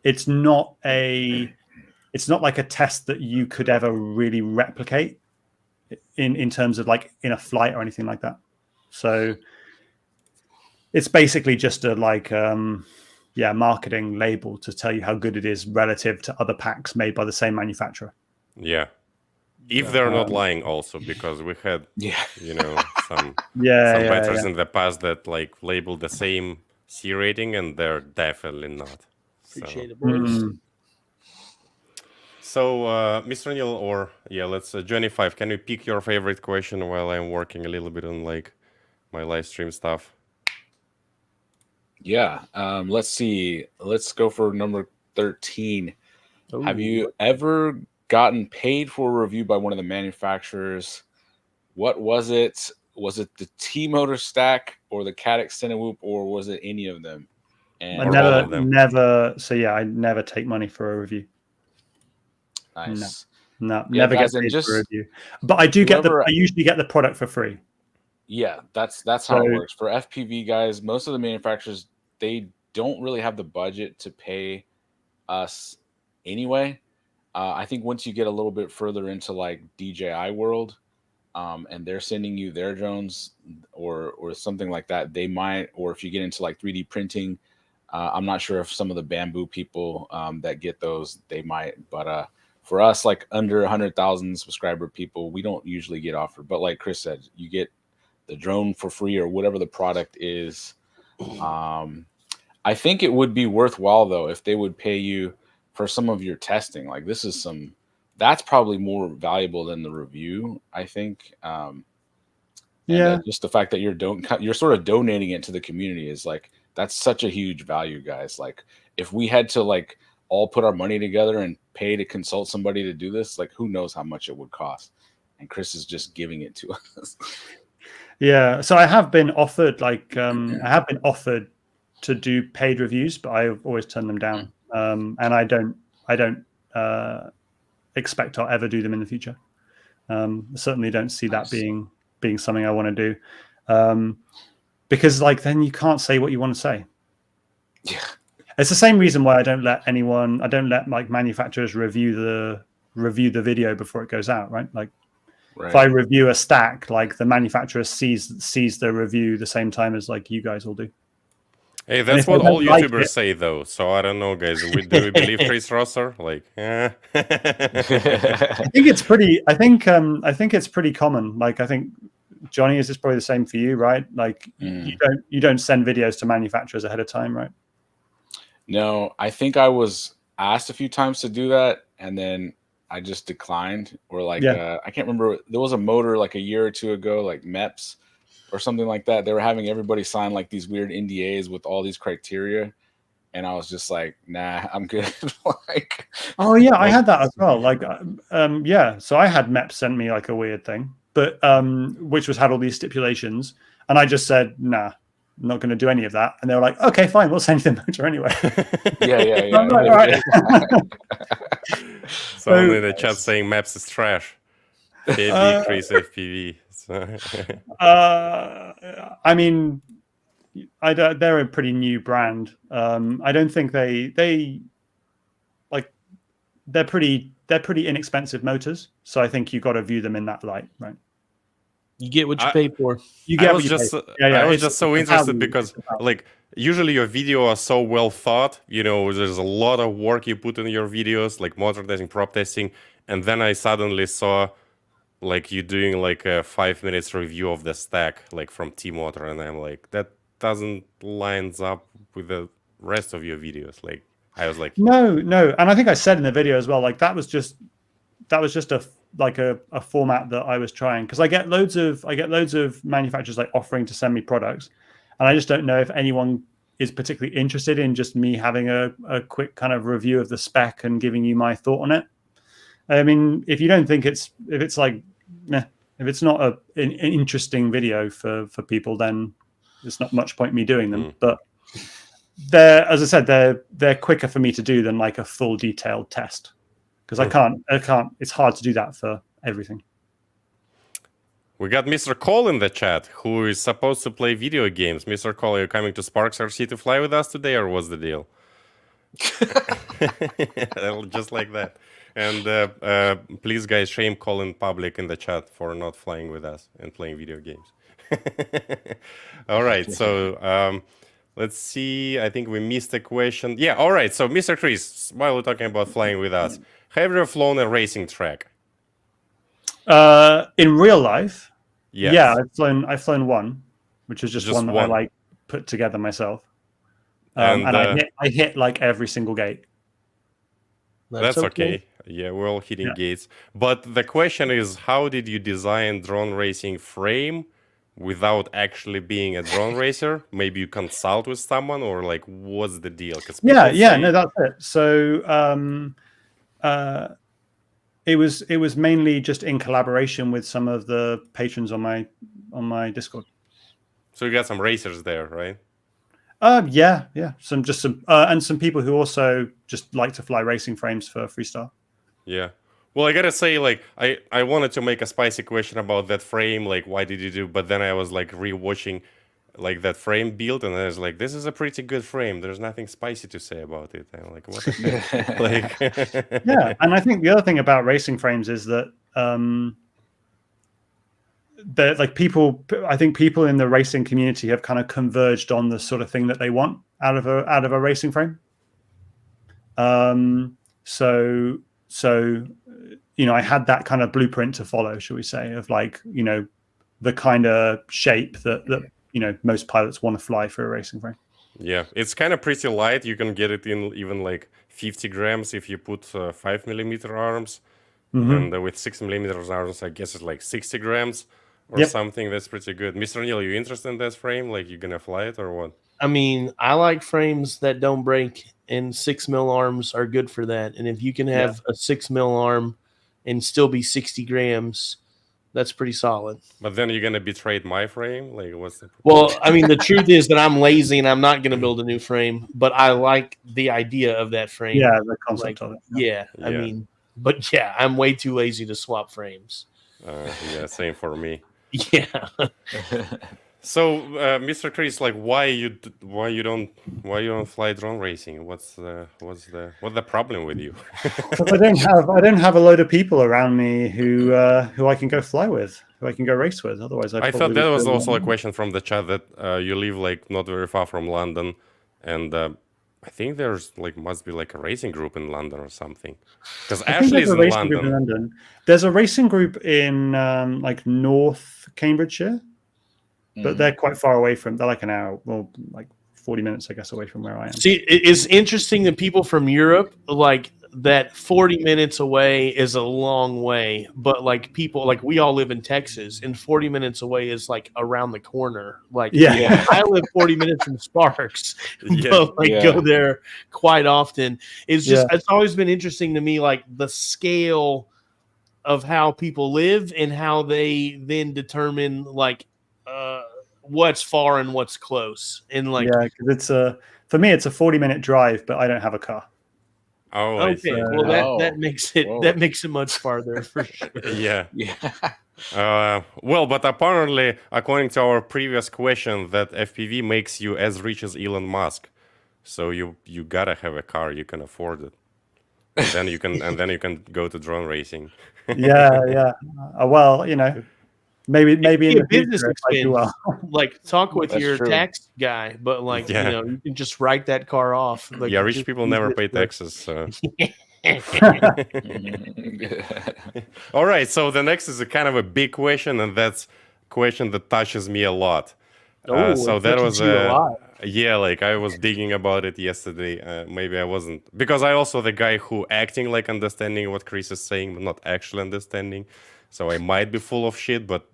it's not like a test that you could ever really replicate. in terms of like in a flight or anything like that. So it's basically just a like marketing label to tell you how good it is relative to other packs made by the same manufacturer. Yeah. If they're not lying also, because we had some betters in the past that like labeled the same C rating and they're definitely not. Appreciate it, boys. So, Mr. Neil, let's Johnny 5, can you pick your favorite question while I'm working a little bit on like my live stream stuff? Yeah. Let's see. Let's go for number 13. Ooh. Have you ever gotten paid for a review by one of the manufacturers? What was it? Was it the T-motor stack or the cat extended whoop, or was it any of them? And I never. So yeah, I never take money for a review. Nice. No, never get paid for a review. But I do get I usually get the product for free. Yeah, that's how it works. For FPV guys, most of the manufacturers, they don't really have the budget to pay us anyway. I think once you get a little bit further into like DJI world, and they're sending you their drones or something like that, they might, or if you get into like 3D printing, I'm not sure if some of the Bamboo people that get those, they might, but for us, like under 100,000 subscriber people, we don't usually get offered. But like Chris said, you get the drone for free or whatever the product is. I think it would be worthwhile though if they would pay you for some of your testing. Like this is that's probably more valuable than the review, I think. Just the fact that you're sort of donating it to the community is like, that's such a huge value, guys. Like if we had to like all put our money together and pay to consult somebody to do this, like who knows how much it would cost. And Chris is just giving it to us. Yeah. So I have been offered to do paid reviews, but I've always turned them down. And I don't expect I'll ever do them in the future. Certainly don't see that being something I want to do. Because like then you can't say what you want to say. Yeah. It's the same reason why I don't let like manufacturers review the video before it goes out, right? Like if I review a stack, like the manufacturer sees the review the same time as like you guys will do. Hey, that's what all YouTubers say, though. So I don't know, guys. Do we believe Chris Rosser? Like, I think it's pretty. I think it's pretty common. Like, I think Johnny, is this probably the same for you, right? Like, you don't send videos to manufacturers ahead of time, right? No, I think I was asked a few times to do that, and then I just declined. Or like, I can't remember. There was a motor like a year or two ago, like MEPS or something like that. They were having everybody sign like these weird NDAs with all these criteria, and I was just like, nah, I'm good. Like, oh yeah, I had that as well. Like, so I had MEPS send me like a weird thing, but which had all these stipulations, and I just said, nah, I'm not going to do any of that. And they were like, okay, fine, we'll send you the motor anyway. Yeah. Like, all right. So only in the chat saying MEPS is trash. Decrease FPV. I mean, they're a pretty new brand. I don't think they like they're pretty inexpensive motors. So I think you got to view them in that light, right? You get what you pay for. I was just so interested because like usually your videos are so well thought. You know, there's a lot of work you put in your videos, like motor testing, prop testing, and then I suddenly saw like you doing like a 5 minutes review of the stack, like from T-Motor, and I'm like, that doesn't lines up with the rest of your videos. Like I was like, no, and I think I said in the video as well, like that was just a format that I was trying, because I get loads of manufacturers like offering to send me products, and I just don't know if anyone is particularly interested in just me having a quick kind of review of the spec and giving you my thought on it. I mean, if you don't think if it's not an interesting video for people, then there's not much point in me doing them. But as I said, they're quicker for me to do than like a full detailed test, because I can't. It's hard to do that for everything. We got Mr. Cole in the chat, who is supposed to play video games. Mr. Cole, are you coming to Sparks RC to fly with us today, or what's the deal? Just like that. And please, guys, shame Colin public in the chat for not flying with us and playing video games. All right, so let's see. I think we missed a question. Yeah, all right. So, Mr. Chris, while we're talking about flying with us, have you ever flown a racing track? In real life, Yes. yeah, I've flown one, which is just one that I one. like put together myself. And, And I hit like every single gate. That's okay. Yeah, we're all hitting gates. But the question is, how did you design drone racing frame without actually being a drone racer? Maybe you consult with someone, or like, what's the deal? No, that's it. So it was mainly just in collaboration with some of the patrons on my Discord. So you got some racers there, right? Yeah. Some and some people who also just like to fly racing frames for freestyle. Yeah. Well, I gotta say, like, I wanted to make a spicy question about that frame, like, why did you do? But then I was like rewatching, like, that frame build, and I was like, this is a pretty good frame. There's nothing spicy to say about it. I'm like, what? Like, Yeah, and I think the other thing about racing frames is that like I think people in the racing community have kind of converged on the sort of thing that they want out of a racing frame. So I had that kind of blueprint to follow, shall we say, of like, the kind of shape that most pilots want to fly for a racing frame. Yeah, it's kind of pretty light. You can get it in even like 50 grams if you put 5mm arms. Mm-hmm. And with 6mm arms, I guess it's like 60 grams or something. That's pretty good. Mr. Neil, you interested in this frame? Like, you gonna fly it or what? I mean, I like frames that don't break, and 6mm arms are good for that. And if you can have a 6mm arm and still be 60 grams, that's pretty solid. But then you're gonna betray my frame? Like, what's the... Well, I mean, the truth is that I'm lazy and I'm not going to build a new frame, but I like the idea of that frame. Yeah, the concept of it. Yeah, I mean, but yeah, I'm way too lazy to swap frames. Yeah, same for me. Yeah. So, Mr. Chris, like, why you don't fly drone racing? What's the problem with you? I don't have a load of people around me who I can go fly with, who I can go race with. Otherwise, I thought that was also a question from the chat that you live like not very far from London, and I think there's like must be like a racing group in London or something. Because Ashley is in London. There's a racing group in like North Cambridgeshire. But they're quite far away from. They're like an hour, well, like 40 minutes, I guess, away from where I am. See, it's interesting that people from Europe, like that 40 minutes away is a long way, but like people, like we all live in Texas, and 40 minutes away is like around the corner. Like, I live 40 minutes from Sparks, but go there quite often. It's just, it's always been interesting to me, like the scale of how people live and how they then determine like what's far and what's close. And like, because it's for me, it's a 40-minute drive, but I don't have a car. Oh, okay. Well, that makes it much farther for sure. Yeah. Well, but apparently, according to our previous question, that FPV makes you as rich as Elon Musk. So you gotta have a car, you can afford it. And then you can go to drone racing. Well, maybe in the business future, expense. Like, talk with your tax guy, but like, you can just write that car off. Like, rich people never pay taxes. So. All right, so the next is a kind of a big question, and that's a question that touches me a lot. So that was like I was digging about it yesterday. Maybe I wasn't, because I also the guy who acting like understanding what Chris is saying, but not actually understanding. So I might be full of shit, but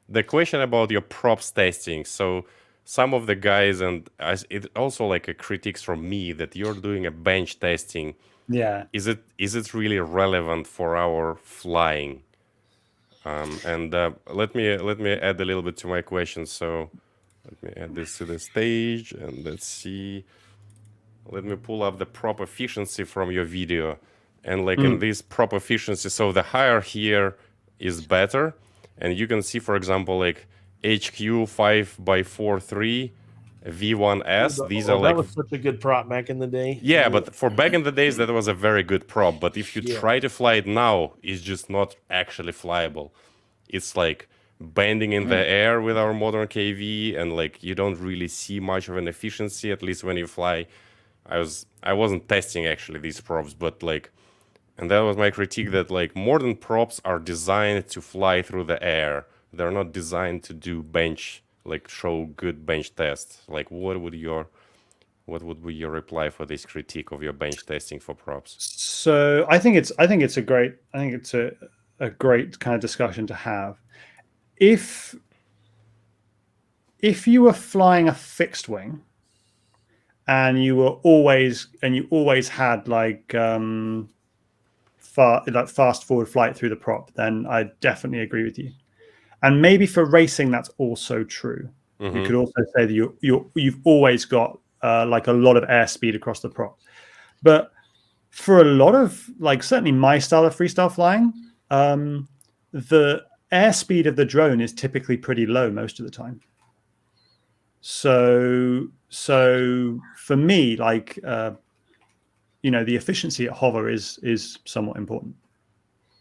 the question about your props testing. So some of the guys, and it also like a critiques from me that you're doing a bench testing. Yeah. Is it really relevant for our flying? And let me add a little bit to my question. So let me add this to the stage, and let's see. Let me pull up the prop efficiency from your video, and like in this prop efficiency, so the higher here is better, and you can see, for example, like HQ 5x43 V1S. These are that like was such a good prop back in the day. yeah, but for back in the days, that was a very good prop. But if you try to fly it now, it's just not actually flyable. It's like bending in the air with our modern KV, and like you don't really see much of an efficiency, at least when you fly. I wasn't testing actually these props, but like, and that was my critique, that like modern props are designed to fly through the air. They're not designed to do bench, like show good bench tests. Like what would be your reply for this critique of your bench testing for props? So I think it's a great kind of discussion to have. If you were flying a fixed wing and you always had like fast forward flight through the prop, then I definitely agree with you. And maybe for racing, that's also true. You could also say that you've always got like a lot of airspeed across the prop. But for a lot of, like, certainly my style of freestyle flying, the airspeed of the drone is typically pretty low most of the time. So for me, like, you know, the efficiency at hover is somewhat important.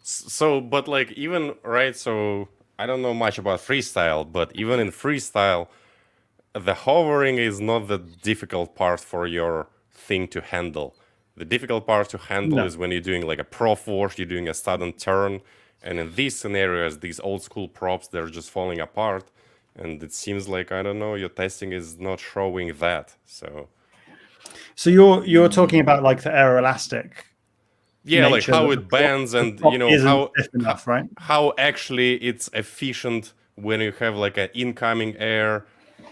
So, but like even, right, so I don't know much about freestyle, but even in freestyle, the hovering is not the difficult part for your thing to handle. The difficult part to handle is when you're doing like a prof wash, you're doing a sudden turn. And in these scenarios, these old school props, they're just falling apart. And it seems like, I don't know, your testing is not showing that. So you're talking about like the aeroelastic. Yeah, like how it bends, and you know how actually it's efficient when you have like an incoming air.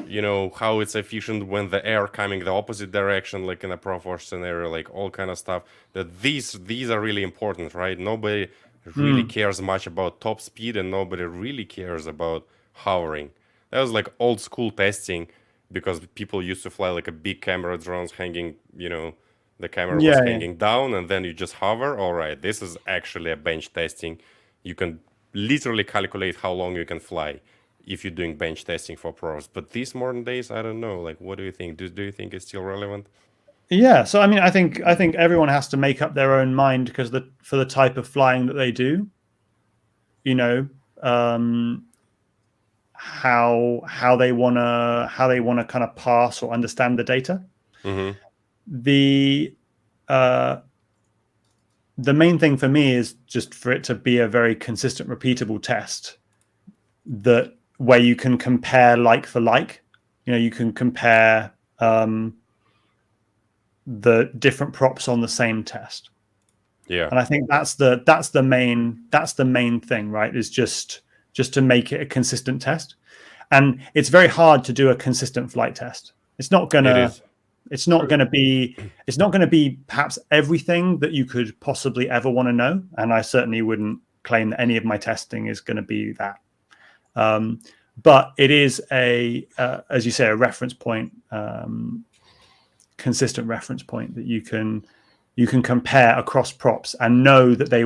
You know how it's efficient when the air coming the opposite direction, like in a prof wash scenario, like all kind of stuff. That these are really important, right? Nobody really cares much about top speed, and nobody really cares about hovering. That was like old school testing, because people used to fly like a big camera drones hanging, you know, the camera was hanging down, and then you just hover. All right, this is actually a bench testing. You can literally calculate how long you can fly if you're doing bench testing for pros. But these modern days, I don't know. Like, what do you think? Do you think it's still relevant? Yeah. So I mean, I think everyone has to make up their own mind, because for the type of flying that they do, you know, how they wanna kind of pass or understand the data. The main thing for me is just for it to be a very consistent, repeatable test, that where you can compare like for like. You know, you can compare the different props on the same test. Yeah. And I think that's the main thing, right? Is just to make it a consistent test. And it's very hard to do a consistent flight test. It's not gonna be perhaps everything that you could possibly ever want to know. And I certainly wouldn't claim that any of my testing is going to be that. But it is as you say, a reference point, consistent reference point that you can compare across props and know that they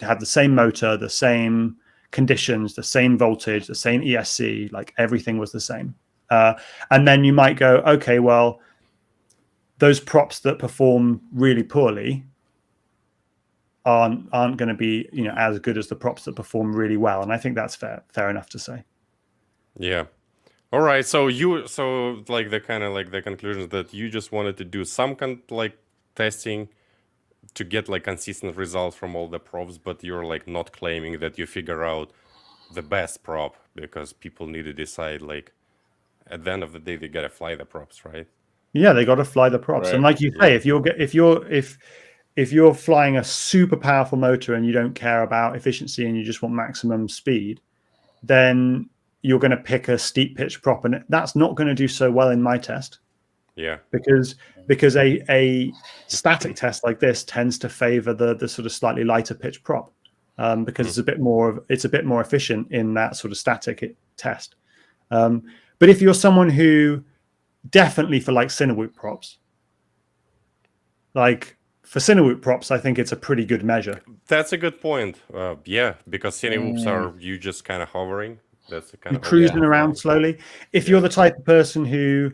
had the same motor, the same conditions, the same voltage, the same ESC, like everything was the same. And then you might go, okay, well, those props that perform really poorly aren't going to be, you know, as good as the props that perform really well. And I think that's fair enough to say. Yeah. All right. So like the kind of like the conclusion is that you just wanted to do some like testing to get like consistent results from all the props, but you're like not claiming that you figure out the best prop, because people need to decide, like, at the end of the day, they gotta fly the props, right? Yeah, they got to fly the props. Right. And like you say, if you're flying a super powerful motor and you don't care about efficiency and you just want maximum speed, then you're going to pick a steep pitch prop, and that's not going to do so well in my test. Yeah, because a static test like this tends to favor the sort of slightly lighter pitch prop, because it's a bit more efficient in that sort of static test. But if you're someone who definitely for like Cinewoop props, like for Cinewoop props, I think it's a pretty good measure. That's a good point. Yeah, because Cinewoops are you just kind of hovering. That's the kind You're of cruising around slowly. If you're the type of person who,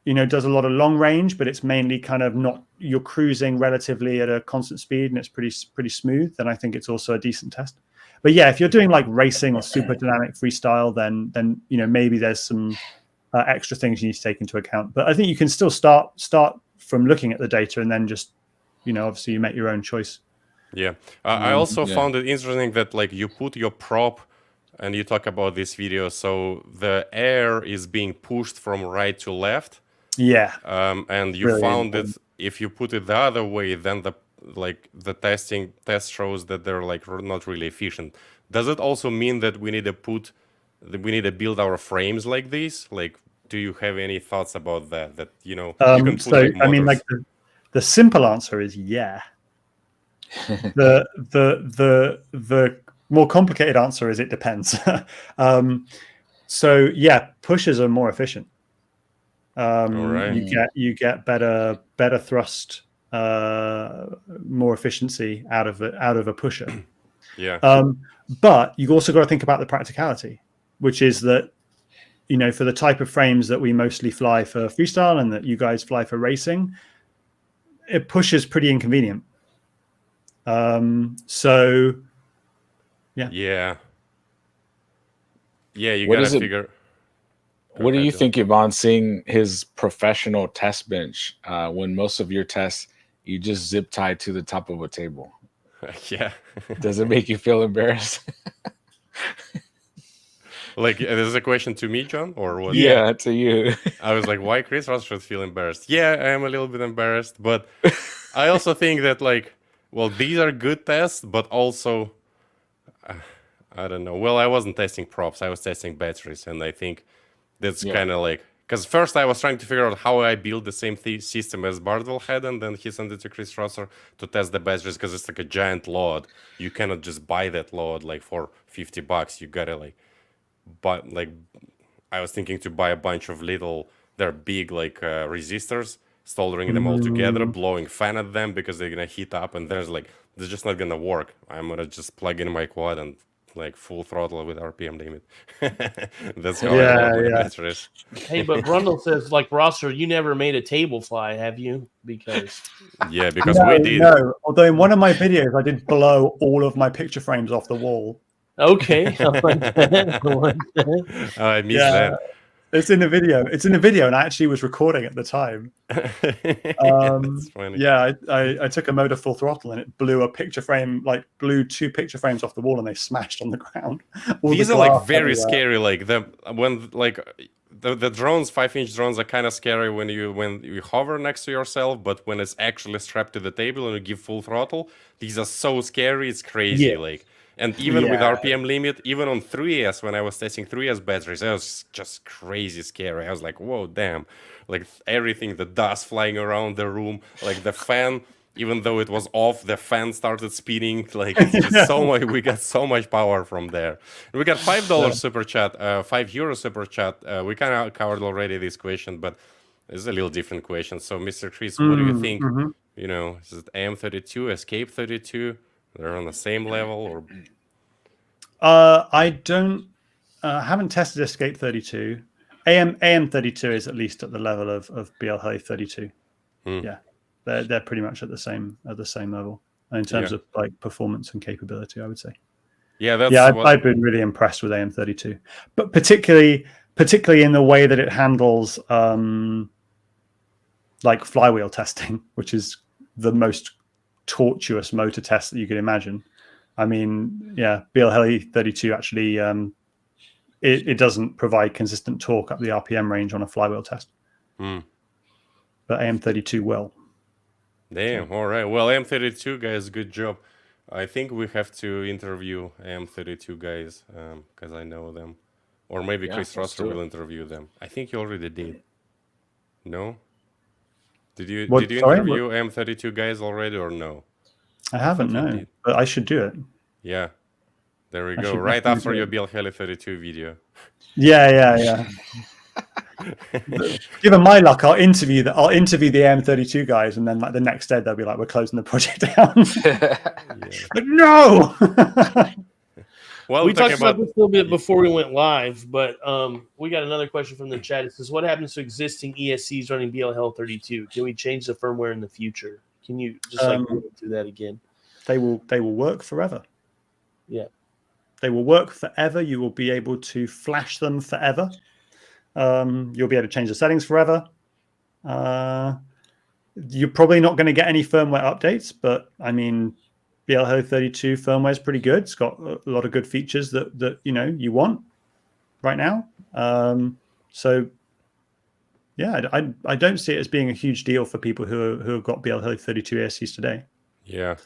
you know, does a lot of long range, but it's mainly kind of not, you're cruising relatively at a constant speed and it's pretty smooth, then I think it's also a decent test. But yeah, if you're doing like racing or super dynamic freestyle, then you know, maybe there's some extra things you need to take into account. But I think you can still start from looking at the data and then just, you know, obviously you make your own choice. Yeah. I also found it interesting that like you put your prop and you talk about this video, so the air is being pushed from right to left. Yeah. And you Really found important. that if you put it the other way, then the test shows that they're like not really efficient. Does it also mean that we need to build our frames like this? Like, do you have any thoughts about that? That, you know, you can put So like I mean, motors. like the simple answer is yeah. The more complicated answer is it depends. So yeah, pushes are more efficient. Right. You get better thrust, more efficiency out of a pusher. Yeah. But you've also got to think about the practicality, which is that, you know, for the type of frames that we mostly fly for freestyle and that you guys fly for racing, it pushes pretty inconvenient. So yeah. Yeah, you What gotta is it- figure. What do ahead, you Dylan. think, Yvonne, seeing his professional test bench when most of your tests you just zip tie to the top of a table? Yeah. Does it make you feel embarrassed? Like, this is a question to me, John, or what? Yeah, to you. I was like, why Chris Ross should feel embarrassed? Yeah, I am a little bit embarrassed, but I also think that, like, well, these are good tests, but also, I don't know. Well, I wasn't testing props, I was testing batteries, and I think that's kind of like, because first I was trying to figure out how I build the same system as Bardwell had, and then he sent it to Chris Rosser to test the batteries, because it's like a giant load. You cannot just buy that load like for $50. You gotta like, but like, I was thinking to buy a bunch of little, they're big like resistors, soldering them all together, blowing fan at them because they're gonna heat up, and they're just not gonna work. I'm gonna just plug in my quad and like full throttle with RPM limit. That's how I bought my batteries. Hey, but Brundle says, like, Rosser, you never made a table fly, have you? Because Yeah, because we did. No, although in one of my videos I did blow all of my picture frames off the wall. okay, I like that. I like that. I missed that. It's in the video. It's in the video, and I actually was recording at the time. That's funny. Yeah, I took a mode of full throttle, and it blew a picture frame, like blew 2 picture frames off the wall, and they smashed on the ground. These are like very scary. Like the drones, 5-inch drones are kind of scary when you hover next to yourself, but when it's actually strapped to the table and you give full throttle, these are so scary. It's crazy. Yeah. Like. And even with RPM limit, even on 3S, when I was testing 3S batteries, it was just crazy scary. I was like, whoa, damn. Like everything, the dust flying around the room, like the fan, even though it was off, the fan started spinning. Like it's just so much, we got so much power from there. We got $5 super chat, €5 super chat. We kind of covered already this question, but it's a little different question. So Mr. Chris, what do you think? You know, is it AM32, Escape 32? They're on the same level, or I don't haven't tested Escape 32. AM 32 is at least at the level of BL Heli 32. Yeah, they're pretty much at the same level in terms of like performance and capability, I would say. Yeah, I've been really impressed with AM 32, but particularly in the way that it handles like flywheel testing, which is the most tortuous motor test that you could imagine. I mean, yeah, BL Heli 32 actually it doesn't provide consistent torque up the RPM range on a flywheel test, but AM32 will. Damn, all right. Well, AM32 guys, good job. I think we have to interview AM32 guys because I know them, or maybe Chris Rosser will interview them. I think you already did. No. Did you interview AM32 guys already or no? I haven't, no, but I should do it. Yeah, there we go. Right after your BL Heli 32 video. Yeah. Given my luck, I'll interview the AM32 guys, and then like the next day they'll be like, "We're closing the project down." But no. Well, we talked talking about this a little bit before we went live, but we got another question from the chat. It says, what happens to existing ESCs running BLHL32? Can we change the firmware in the future? Can you just go through that again? They will work forever. Yeah. They will work forever. You will be able to flash them forever. You'll be able to change the settings forever. You're probably not going to get any firmware updates, but I mean, BLHL32 firmware is pretty good. It's got a lot of good features that you want right now. So yeah, I don't see it as being a huge deal for people who have got BLHL32 ESCs today. Yeah,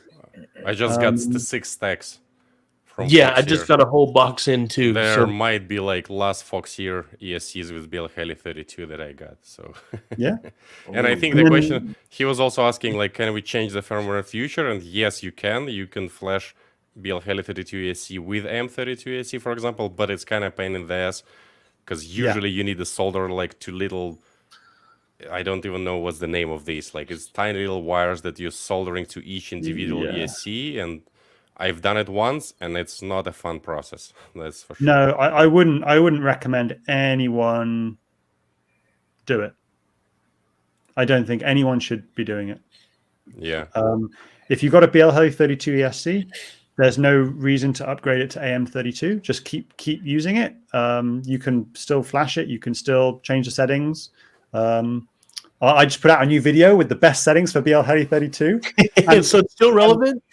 I just got the 6 stacks. Yeah, I just got a whole box in too. There might be like last Foxeer ESCs with BLHL32 that I got. So yeah, and I think the question he was also asking, like, can we change the firmware in future? And yes, you can. You can flash BLHL32 ESC with M32 ESC, for example, but it's kind of pain in the ass because usually you need to solder like 2 little. I don't even know what's the name of these. Like, it's tiny little wires that you're soldering to each individual ESC, and I've done it once, and it's not a fun process. That's for sure. No, I wouldn't recommend anyone do it. I don't think anyone should be doing it. Yeah. If you've got a BLHL32 ESC, there's no reason to upgrade it to AM32. Just keep using it. You can still flash it. You can still change the settings. I just put out a new video with the best settings for BLHL32. And so it's still relevant?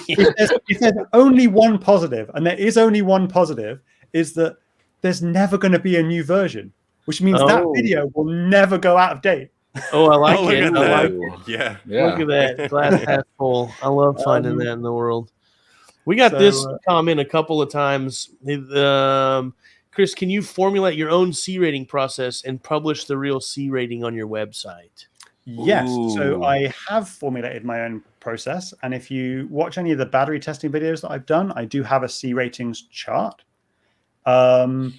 If there's only one positive, and there is only one positive, is that there's never going to be a new version, which means that video will never go out of date. Oh, I like it. I like it. Yeah. Look at that. Glass half full. I love finding that in the world. We got this comment a couple of times. Chris, can you formulate your own C rating process and publish the real C rating on your website? Yes. So I have formulated my own process. And if you watch any of the battery testing videos that I've done, I do have a C ratings chart. I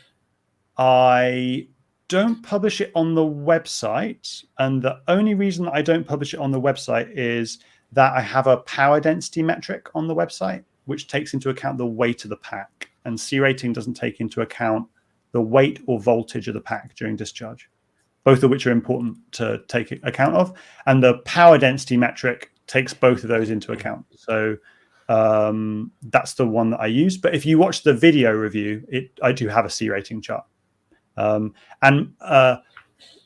don't publish it on the website. And the only reason that I don't publish it on the website is that I have a power density metric on the website, which takes into account the weight of the pack. And C rating doesn't take into account the weight or voltage of the pack during discharge, both of which are important to take account of. And the power density metric takes both of those into account. So that's the one that I use. But if you watch the video review, I do have a C rating chart. I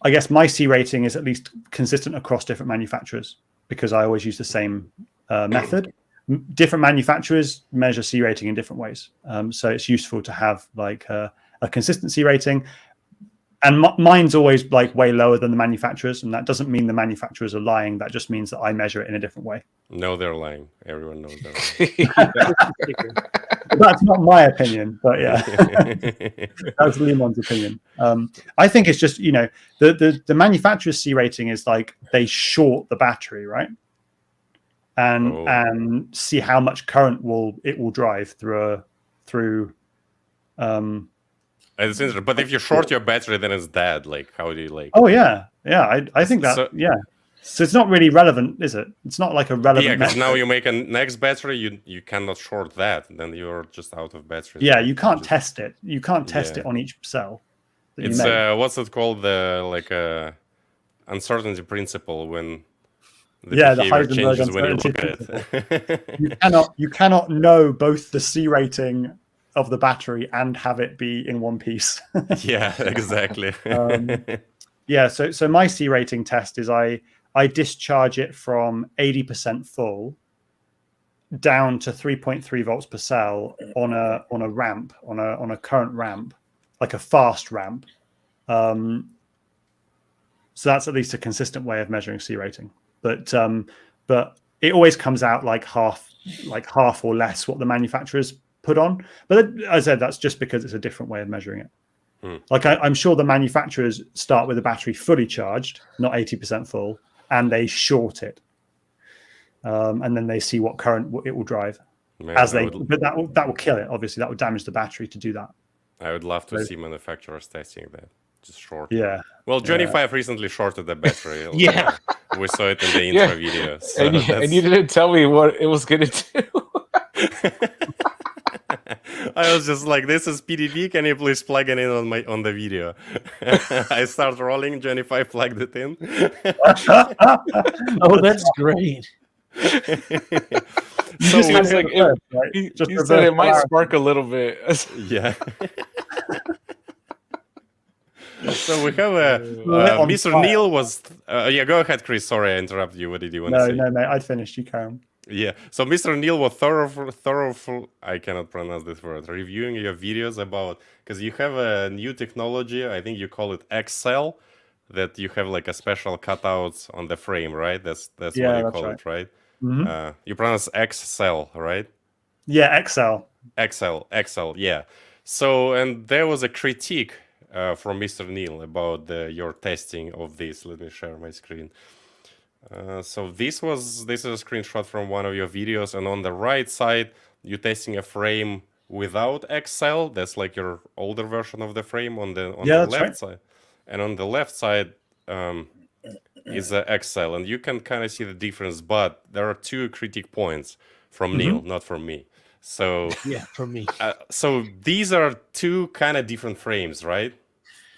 guess my C rating is at least consistent across different manufacturers because I always use the same method. Different manufacturers measure C rating in different ways. So it's useful to have like a consistent C rating. And mine's always like way lower than the manufacturers. And that doesn't mean the manufacturers are lying. That just means that I measure it in a different way. No, they're lying. Everyone knows they're lying. That's not my opinion, but yeah, that's Lemon's opinion. I think it's just, the manufacturer's C rating is like they short the battery, right? And see how much current it will drive through. It's interesting, but if you short your battery, then it's dead. Like, how do you like? Oh yeah. I think that So it's not really relevant, is it? It's not like a relevant. Yeah, because now you make a next battery, you cannot short that. Then you're just out of batteries. Yeah, you can't test it. You can't test it on each cell. It's what's it called? The uncertainty principle when. The behavior changes when you look at it. you cannot know both the C rating of the battery and have it be in one piece. Yeah, exactly. So my C rating test is I discharge it from 80% full down to 3.3 volts per cell on a ramp, on a current ramp, like a fast ramp. So that's at least a consistent way of measuring C rating. But it always comes out like half or less what the manufacturers put on. But as I said, that's just because it's a different way of measuring it. Like I'm sure the manufacturers start with a battery fully charged, not 80% full, and they short it, and then they see what current it will drive. But that will kill it. Obviously, that would damage the battery to do that. I would love to see manufacturers testing that. Just short. Yeah. Well, Johnny 5 recently shorted the battery. Yeah. We saw it in the intro video. So and you didn't tell me what it was going to do. I was just like, this is PDB. Can you please plug it in on the video? I start rolling. Jennifer plugged it in. Oh, that's great. So just it's had like it reversed, right? you Just you said reverse it might polarity. spark a little bit. Yeah. So we have Lit on Mr. fire. Neil was. Yeah, go ahead, Chris. Sorry, I interrupted you. What did you want to No, say? no, mate. I'd finished. You carry on. Yeah. So Mr. Neil was thorough. I cannot pronounce this word. Reviewing your videos about because you have a new technology. I think you call it XL. That you have like a special cutouts on the frame, right? That's Yeah, what you that's call right. it, right? Mhm. You pronounce XL, right? Yeah, XL. XL, yeah. So, and there was a critique from Mr. Neil about your testing of this. Let me share my screen. So this is a screenshot from one of your videos, and on the right side, you're testing a frame without XL. That's like your older version of the frame on the That's left right. side, and on the left side is a XL, and you can kind of see the difference. But there are two critique points from Neil, not from me. So Yeah, for me. so these are two kind of different frames, right?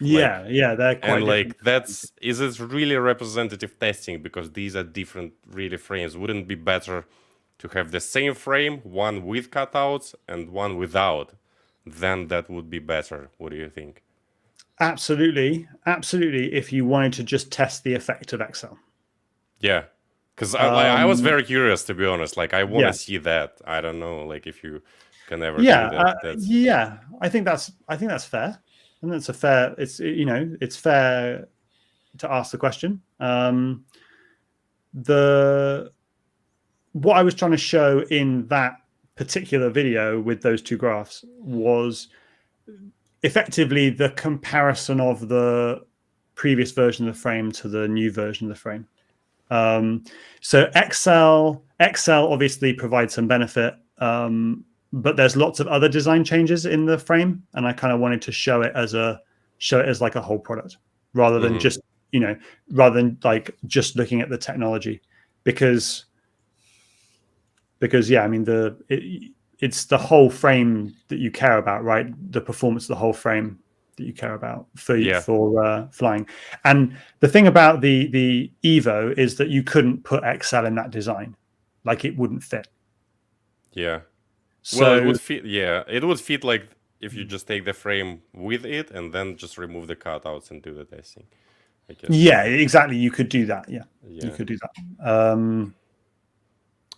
Yeah, yeah, they're quite And like different. is it really representative testing because these are different really frames? Wouldn't it be better to have the same frame, one with cutouts and one without? Then that would be better. What do you think? Absolutely, absolutely. If you wanted to just test the effect of XL. Yeah, because I was very curious, to be honest. Like I want to see that. I don't know, like if you can ever do that. Yeah, I think that's fair. And that's a fair. It's it's fair to ask the question. What I was trying to show in that particular video with those two graphs was effectively the comparison of the previous version of the frame to the new version of the frame. So XL obviously provides some benefit, but there's lots of other design changes in the frame, and I kind of wanted to show it as like a whole product rather than just like just looking at the technology, because yeah, I mean it's the whole frame that you care about, right? The performance of the whole frame that you care about for flying. And the thing about the Evo is that you couldn't put XL in that design, like it wouldn't fit. Yeah. So well, it would fit. Yeah, it would fit like if you just take the frame with it and then just remove the cutouts and do the testing. I guess. Yeah, exactly. You could do that. Yeah. You could do that.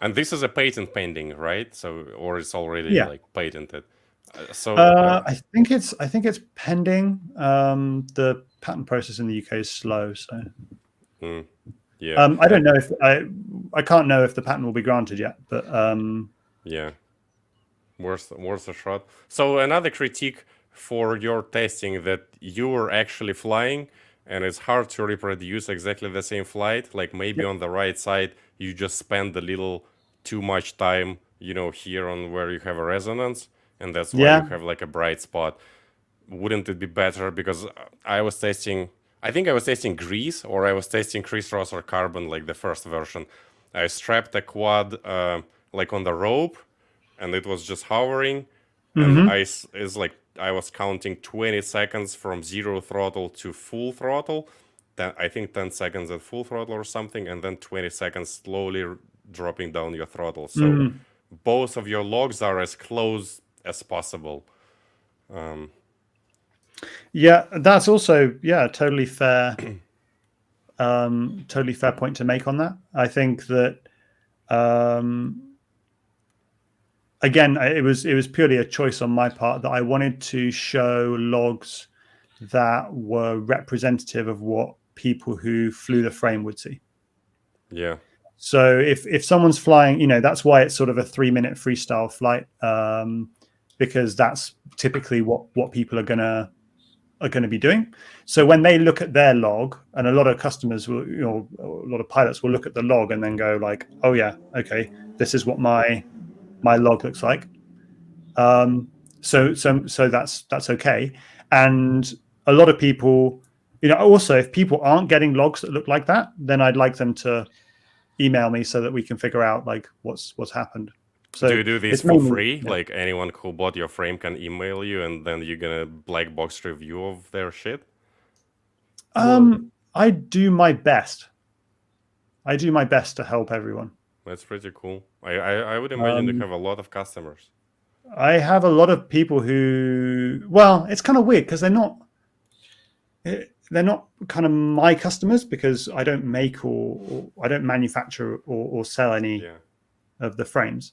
And this is a patent pending, right? So, or it's already like patented. I think it's pending. The patent process in the UK is slow, so yeah. I don't know if I can't know if the patent will be granted yet, but yeah, worth a shot. So another critique for your testing that you were actually flying, and it's hard to reproduce exactly the same flight. Like maybe on the right side, you just spend a little too much time, here on where you have a resonance, and that's why you have like a bright spot. Wouldn't it be better? Because I think I was testing Grease, or I was testing Chris Rosser Carbon, like the first version. I strapped a quad like on the rope, and it was just hovering, and I was counting 20 seconds from 0 throttle to full throttle. I think 10 seconds at full throttle or something, and then 20 seconds slowly dropping down your throttle. So both of your logs are as close as possible. Yeah, that's also totally fair. Totally fair point to make on that. I think that again, it was purely a choice on my part that I wanted to show logs that were representative of what people who flew the frame would see. Yeah. So if someone's flying, that's why it's sort of a 3-minute freestyle flight, because that's typically what people are gonna be doing. So when they look at their log, and a lot of customers will, a lot of pilots will look at the log and then go like, oh yeah, okay, this is what my log looks like. So that's okay. And a lot of people, also if people aren't getting logs that look like that, then I'd like them to email me so that we can figure out like what's happened. So do you do this it's for mainly- free? yeah. Like anyone who bought your frame can email you, and then you're gonna black box review of their shit? I do my best. I do my best to help everyone. That's pretty cool. I would imagine to have a lot of customers. I have a lot of people who, well, it's kind of weird because they're not kind of my customers because I don't make or I don't manufacture or sell any of the frames.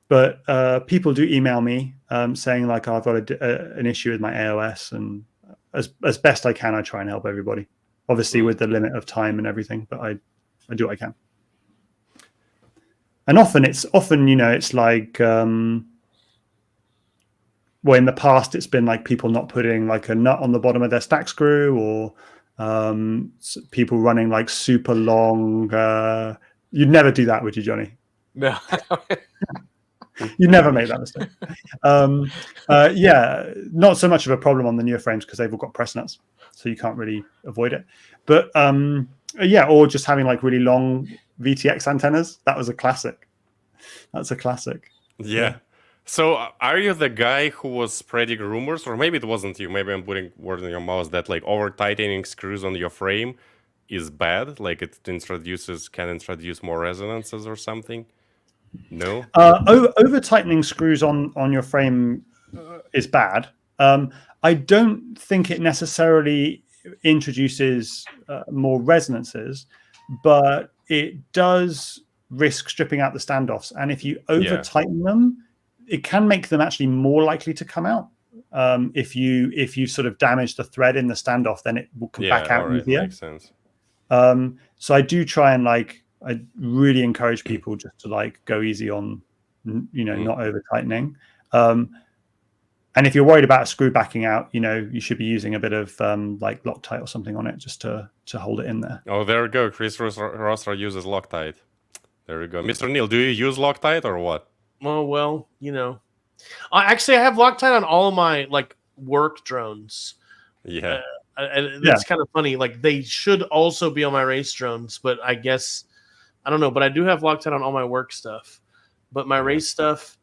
But people do email me saying like, oh, I've got an issue with my AOS, and as best I can, I try and help everybody. Obviously with the limit of time and everything, but I do what I can. And often it's like, well, in the past, it's been like people not putting like a nut on the bottom of their stack screw, or people running like super long. You'd never do that, would you, Johnny? No. You never make that mistake. Yeah, not so much of a problem on the newer frames because they've all got press nuts, so you can't really avoid it. But yeah, or just having like really long VTX antennas. That was a classic. That's a classic. Yeah. So are you the guy who was spreading rumors, or maybe it wasn't you, maybe I'm putting words in your mouth, that like over-tightening screws on your frame is bad? Like it can introduce more resonances or something? No? Over-tightening screws on your frame is bad. I don't think it necessarily introduces more resonances, but it does risk stripping out the standoffs. And if you over-tighten them, it can make them actually more likely to come out. If you sort of damage the thread in the standoff, then it will come back out easier. Makes sense. So I do try and like, I really encourage people just to like go easy on, not over tightening. And if you're worried about a screw backing out, you should be using a bit of like Loctite or something on it just to hold it in there. Oh, there we go. Chris Rosser uses Loctite. There we go. Mr. Neil, do you use Loctite or what? Oh, well, I have Loctite on all of my like work drones. Yeah. That's kind of funny. Like they should also be on my race drones, but I guess I don't know. But I do have Loctite on all my work stuff, but my race stuff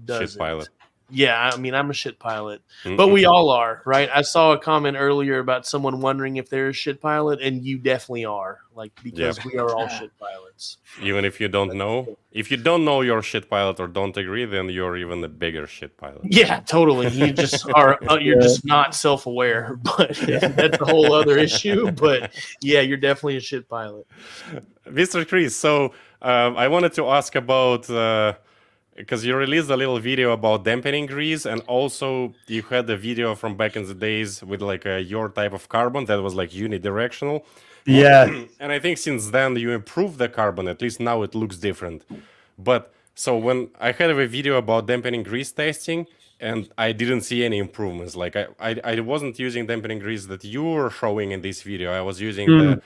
doesn't. ShitPilot. Yeah, I mean, I'm a shit pilot, but we all are, right? I saw a comment earlier about someone wondering if they're a shit pilot, and you definitely are, like, because we are all shit pilots. Even if you don't know, you're a shit pilot or don't agree, then you're even a bigger shit pilot. Yeah, totally. You just are, you're just not self-aware, but that's a whole other issue. But yeah, you're definitely a shit pilot. Mr. Chris, so I wanted to ask about. Because you released a little video about dampening grease, and also you had a video from back in the days with like your type of carbon that was like unidirectional. Yeah. And I think since then you improved the carbon, at least now it looks different. But so when I had a video about dampening grease testing, and I didn't see any improvements. Like I wasn't using dampening grease that you were showing in this video. I was using the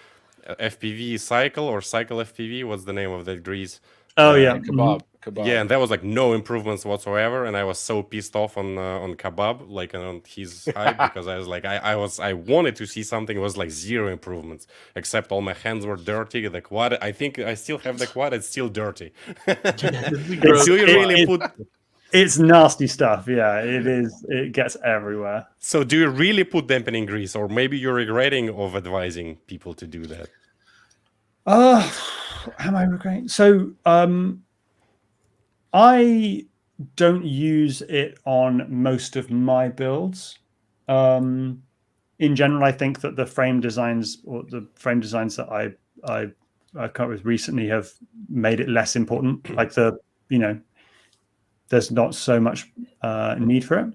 FPV cycle or cycle FPV. What's the name of that grease? Oh yeah, Kebab. Yeah, and there was like no improvements whatsoever, and I was so pissed off on Kebab, like on his hype, because I was like, I wanted to see something. It was like zero improvements, except all my hands were dirty. The quad, I think I still have the quad. It's still dirty. It's nasty stuff. Yeah, it is. It gets everywhere. So do you really put dampening grease, or maybe you're regretting of advising people to do that? Am I regretting? So, I don't use it on most of my builds. In general, I think that the frame designs that I come up with recently have made it less important. Like there's not so much need for it.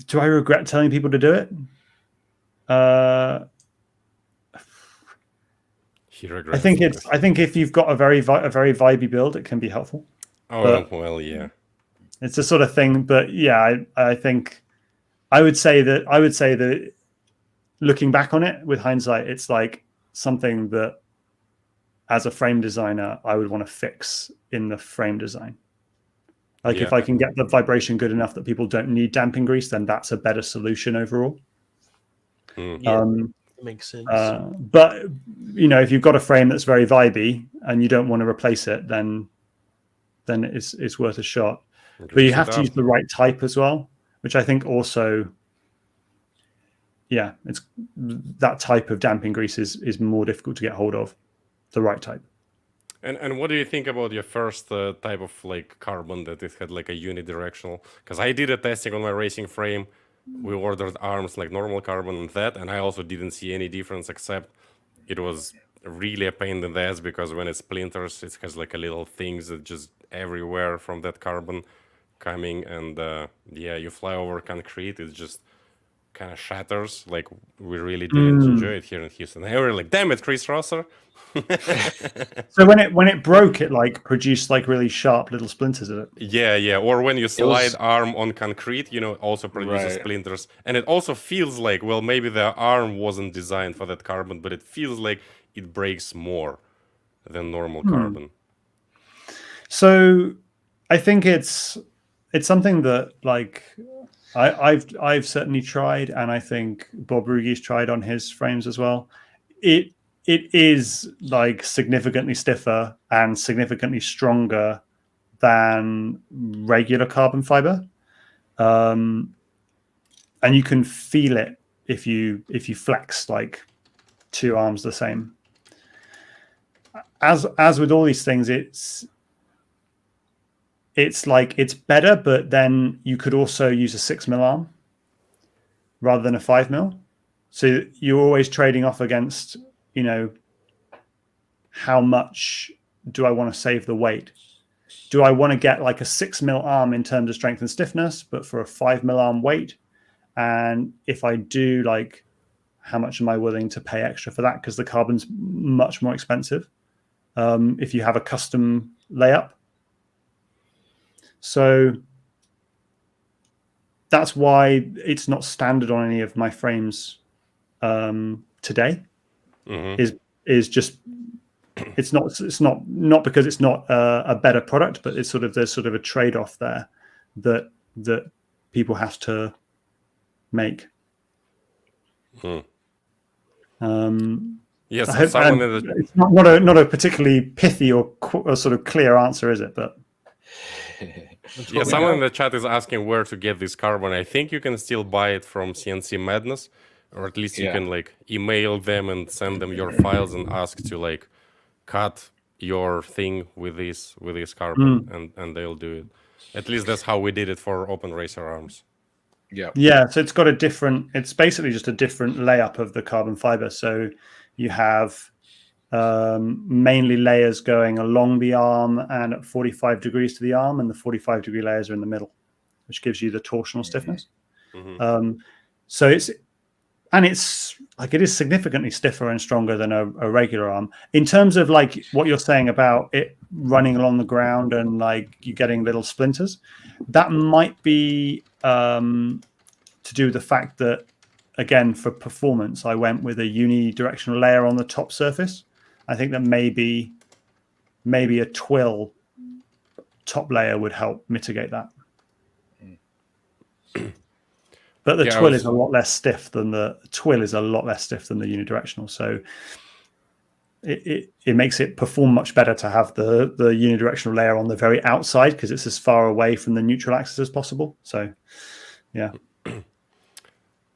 Do I regret telling people to do it? I think if you've got a very vibey build, it can be helpful. Oh, well, yeah. It's a sort of thing, but yeah, I think I would say that looking back on it with hindsight, it's like something that as a frame designer, I would want to fix in the frame design. Like if I can get the vibration good enough that people don't need damping grease, then that's a better solution overall. It makes sense. But if you've got a frame that's very vibey and you don't want to replace it, then then it's worth a shot. Okay, But you so have to that- use the right type as well, which I think also, yeah, it's that type of damping grease is more difficult to get hold of, the right type. And what do you think about your first type of like carbon that it had like a unidirectional? Because I did a testing on my racing frame. We ordered arms like normal carbon and that, and I also didn't see any difference except it was really a pain in the ass because when it splinters, it has like a little things that just everywhere from that carbon coming, and yeah, you fly over concrete, it just kind of shatters. Like we really didn't enjoy it here in Houston. And we were like, damn it, Chris Rosser. So when it broke, it like produced like really sharp little splinters of it. Yeah. Or when you slide was- arm on concrete, also produces Right. splinters. And it also feels like, well, maybe the arm wasn't designed for that carbon, but it feels like it breaks more than normal carbon. So I think it's something that like I've certainly tried, and I think Bob Rugi's tried on his frames as well. It is like significantly stiffer and significantly stronger than regular carbon fiber, and you can feel it if you flex like two arms the same. As with all these things, it's like it's better, but then you could also use a 6mm arm rather than a 5mm. So you're always trading off against, how much do I want to save the weight? Do I want to get like a 6mm arm in terms of strength and stiffness, but for a 5mm arm weight? And if I do, like, how much am I willing to pay extra for that? Because the carbon's much more expensive if you have a custom layup. So that's why it's not standard on any of my frames today. Is just it's not because it's not a better product, but it's there's sort of a trade-off there that people have to make. Yes, I hope, it's not a particularly pithy or sort of clear answer, is it? But yeah, someone in the chat is asking where to get this carbon. I think you can still buy it from CNC Madness, or at least you can like email them and send them your files and ask to like cut your thing with this carbon, and they'll do it. At least that's how we did it for Open Racer arms. Yeah, so it's basically just a different layup of the carbon fiber. So you have mainly layers going along the arm and at 45 degrees to the arm, and the 45-degree layers are in the middle, which gives you the torsional stiffness. So it is significantly stiffer and stronger than a regular arm. In terms of like what you're saying about it running along the ground and like you getting little splinters, that might be to do with the fact that, again, for performance, I went with a unidirectional layer on the top surface. I think that maybe a twill top layer would help mitigate that. But the twill is a lot less stiff than the unidirectional. So it makes it perform much better to have the unidirectional layer on the very outside because it's as far away from the neutral axis as possible. So, yeah.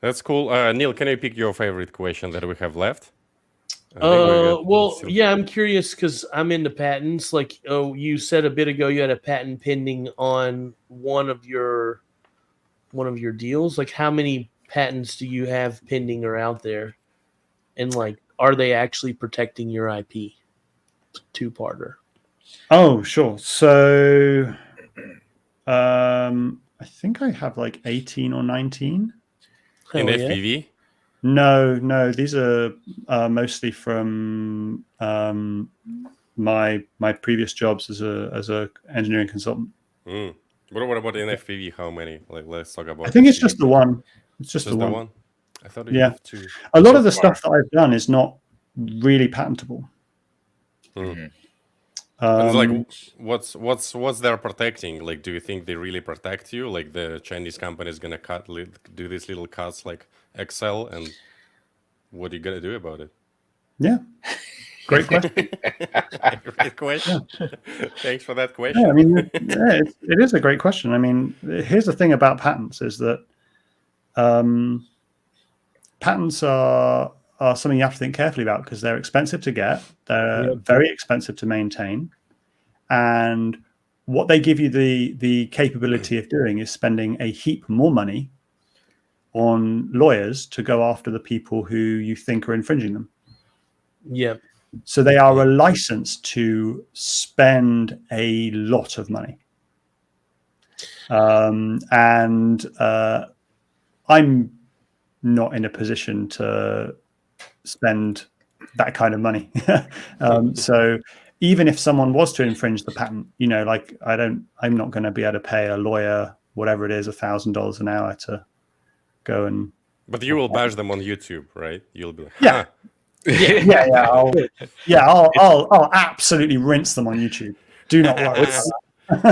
That's cool. Neil, can you pick your favorite question that we have left? I'm curious because I'm into patents. Like, you said a bit ago you had a patent pending on one of your deals. Like, how many patents do you have pending or out there? And like, are they actually protecting your IP? Two-parter. Oh, sure. So I think I have like 18 or 19. In FPV? No, these are mostly from my previous jobs as a engineering consultant. What about in FPV? How many? Like, let's talk about. I think it's just the one. It's just the one. I thought you have two. A lot of the stuff that I've done is not really patentable. And like, what's they're protecting? Like, do you think they really protect you? Like, the Chinese company is gonna do these little cuts like Excel, and what are you gonna do about it? Yeah. Great question. Great question. Thanks for that Yeah, question. I mean, it is a great question. I mean, here's the thing about patents is that patents are something you have to think carefully about because they're expensive to get. They're very expensive to maintain. And what they give you the capability of doing is spending a heap more money on lawyers to go after the people who you think are infringing them. Yeah. So they are a license to spend a lot of money. And I'm not in a position to spend that kind of money. So even if someone was to infringe the patent, you know, like I'm not going to be able to pay a lawyer, whatever it is, $1,000 an hour to go and. But you will bash them on YouTube, right? You'll be like, yeah. I'll absolutely rinse them on YouTube. Do not worry.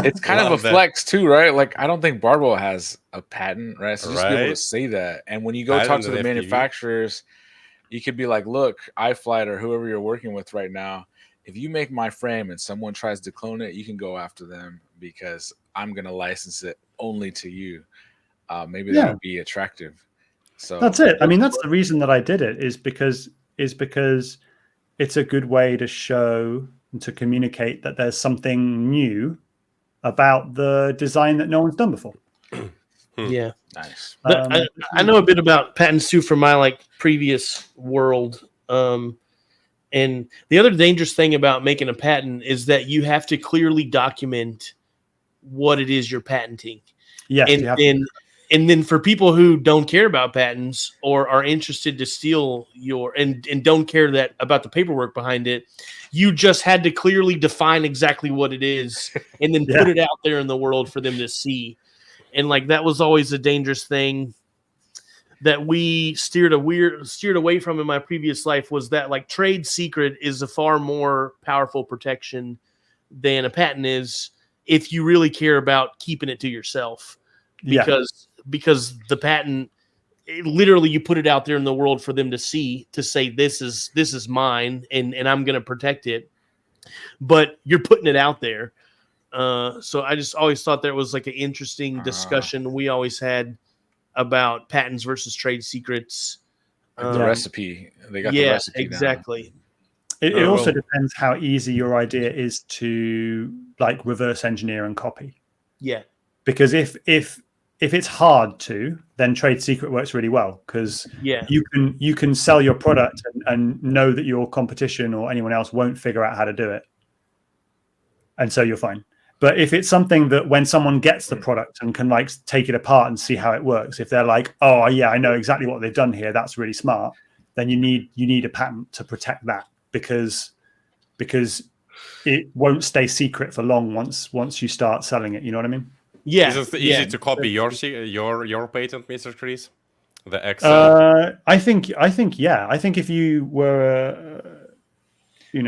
It's kind of a flex too, right? Like I don't think Bardwell has a patent, right? So just be able to say that. And when you go talk to the manufacturers, you could be like, look, iFlight or whoever you're working with right now, if you make my frame and someone tries to clone it, you can go after them because I'm going to license it only to you. Maybe that would be attractive. So that's it. I mean, that's the reason that I did it is because it's a good way to show and to communicate that there's something new about the design that no one's done before. Yeah. Nice. I know a bit about patents too from my like previous world. And the other dangerous thing about making a patent is that you have to clearly document what it is you're patenting. Yes. And then for people who don't care about patents or are interested to steal your and don't care that about the paperwork behind it, you just had to clearly define exactly what it is and then put it out there in the world for them to see. And like that was always a dangerous thing that we steered away from in my previous life was that like trade secret is a far more powerful protection than a patent is if you really care about keeping it to yourself. Because the patent, literally you put it out there in the world for them to see, to say this is mine and I'm going to protect it, but you're putting it out there. So I just always thought there was like an interesting discussion we always had about patents versus trade secrets. The recipe, they got the recipe exactly. It also depends how easy your idea is to like reverse engineer and copy. Yeah, because if it's hard to, then trade secret works really well because you can sell your product and know that your competition or anyone else won't figure out how to do it, and so you're fine. But if it's something that when someone gets the product and can like take it apart and see how it works, if they're like, oh yeah, I know exactly what they've done here, that's really smart, then you need a patent to protect that because it won't stay secret for long once you start selling it. You know what I mean? Yeah. Is it easy to copy your patent, Mr. Trees? The Excel? I think yeah. I think if you were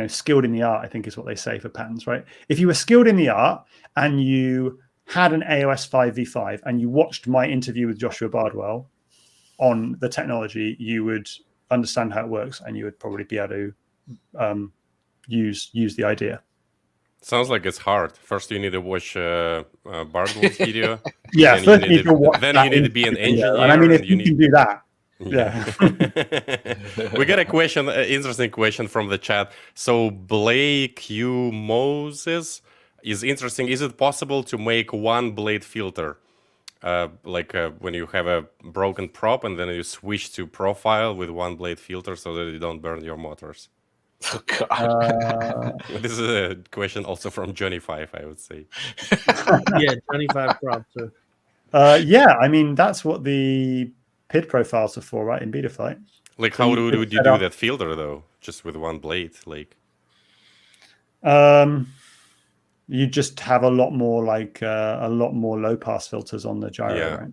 skilled in the art, I think is what they say for patents, right? If you were skilled in the art and you had an AOS 5v5 and you watched my interview with Joshua Bardwell on the technology, you would understand how it works and you would probably be able to use the idea. Sounds like it's hard. First, you need to watch Bardwell's video. Yeah, then first you need to watch. Then you need to be an engineer. And I mean, if you can do that. Yeah. We got a question, interesting question from the chat. So Blake Q Moses is interesting. Is it possible to make one blade filter? When you have a broken prop and then you switch to profile with one blade filter so that you don't burn your motors? Oh God. This is a question also from Johnny 5, I would say. Yeah, Johnny 5 props. Yeah, I mean that's what the PID profiles are for, right? In Betaflight. Like, how would you do that filter though? Just with one blade, like? You just have a lot more low pass filters on the gyro, right?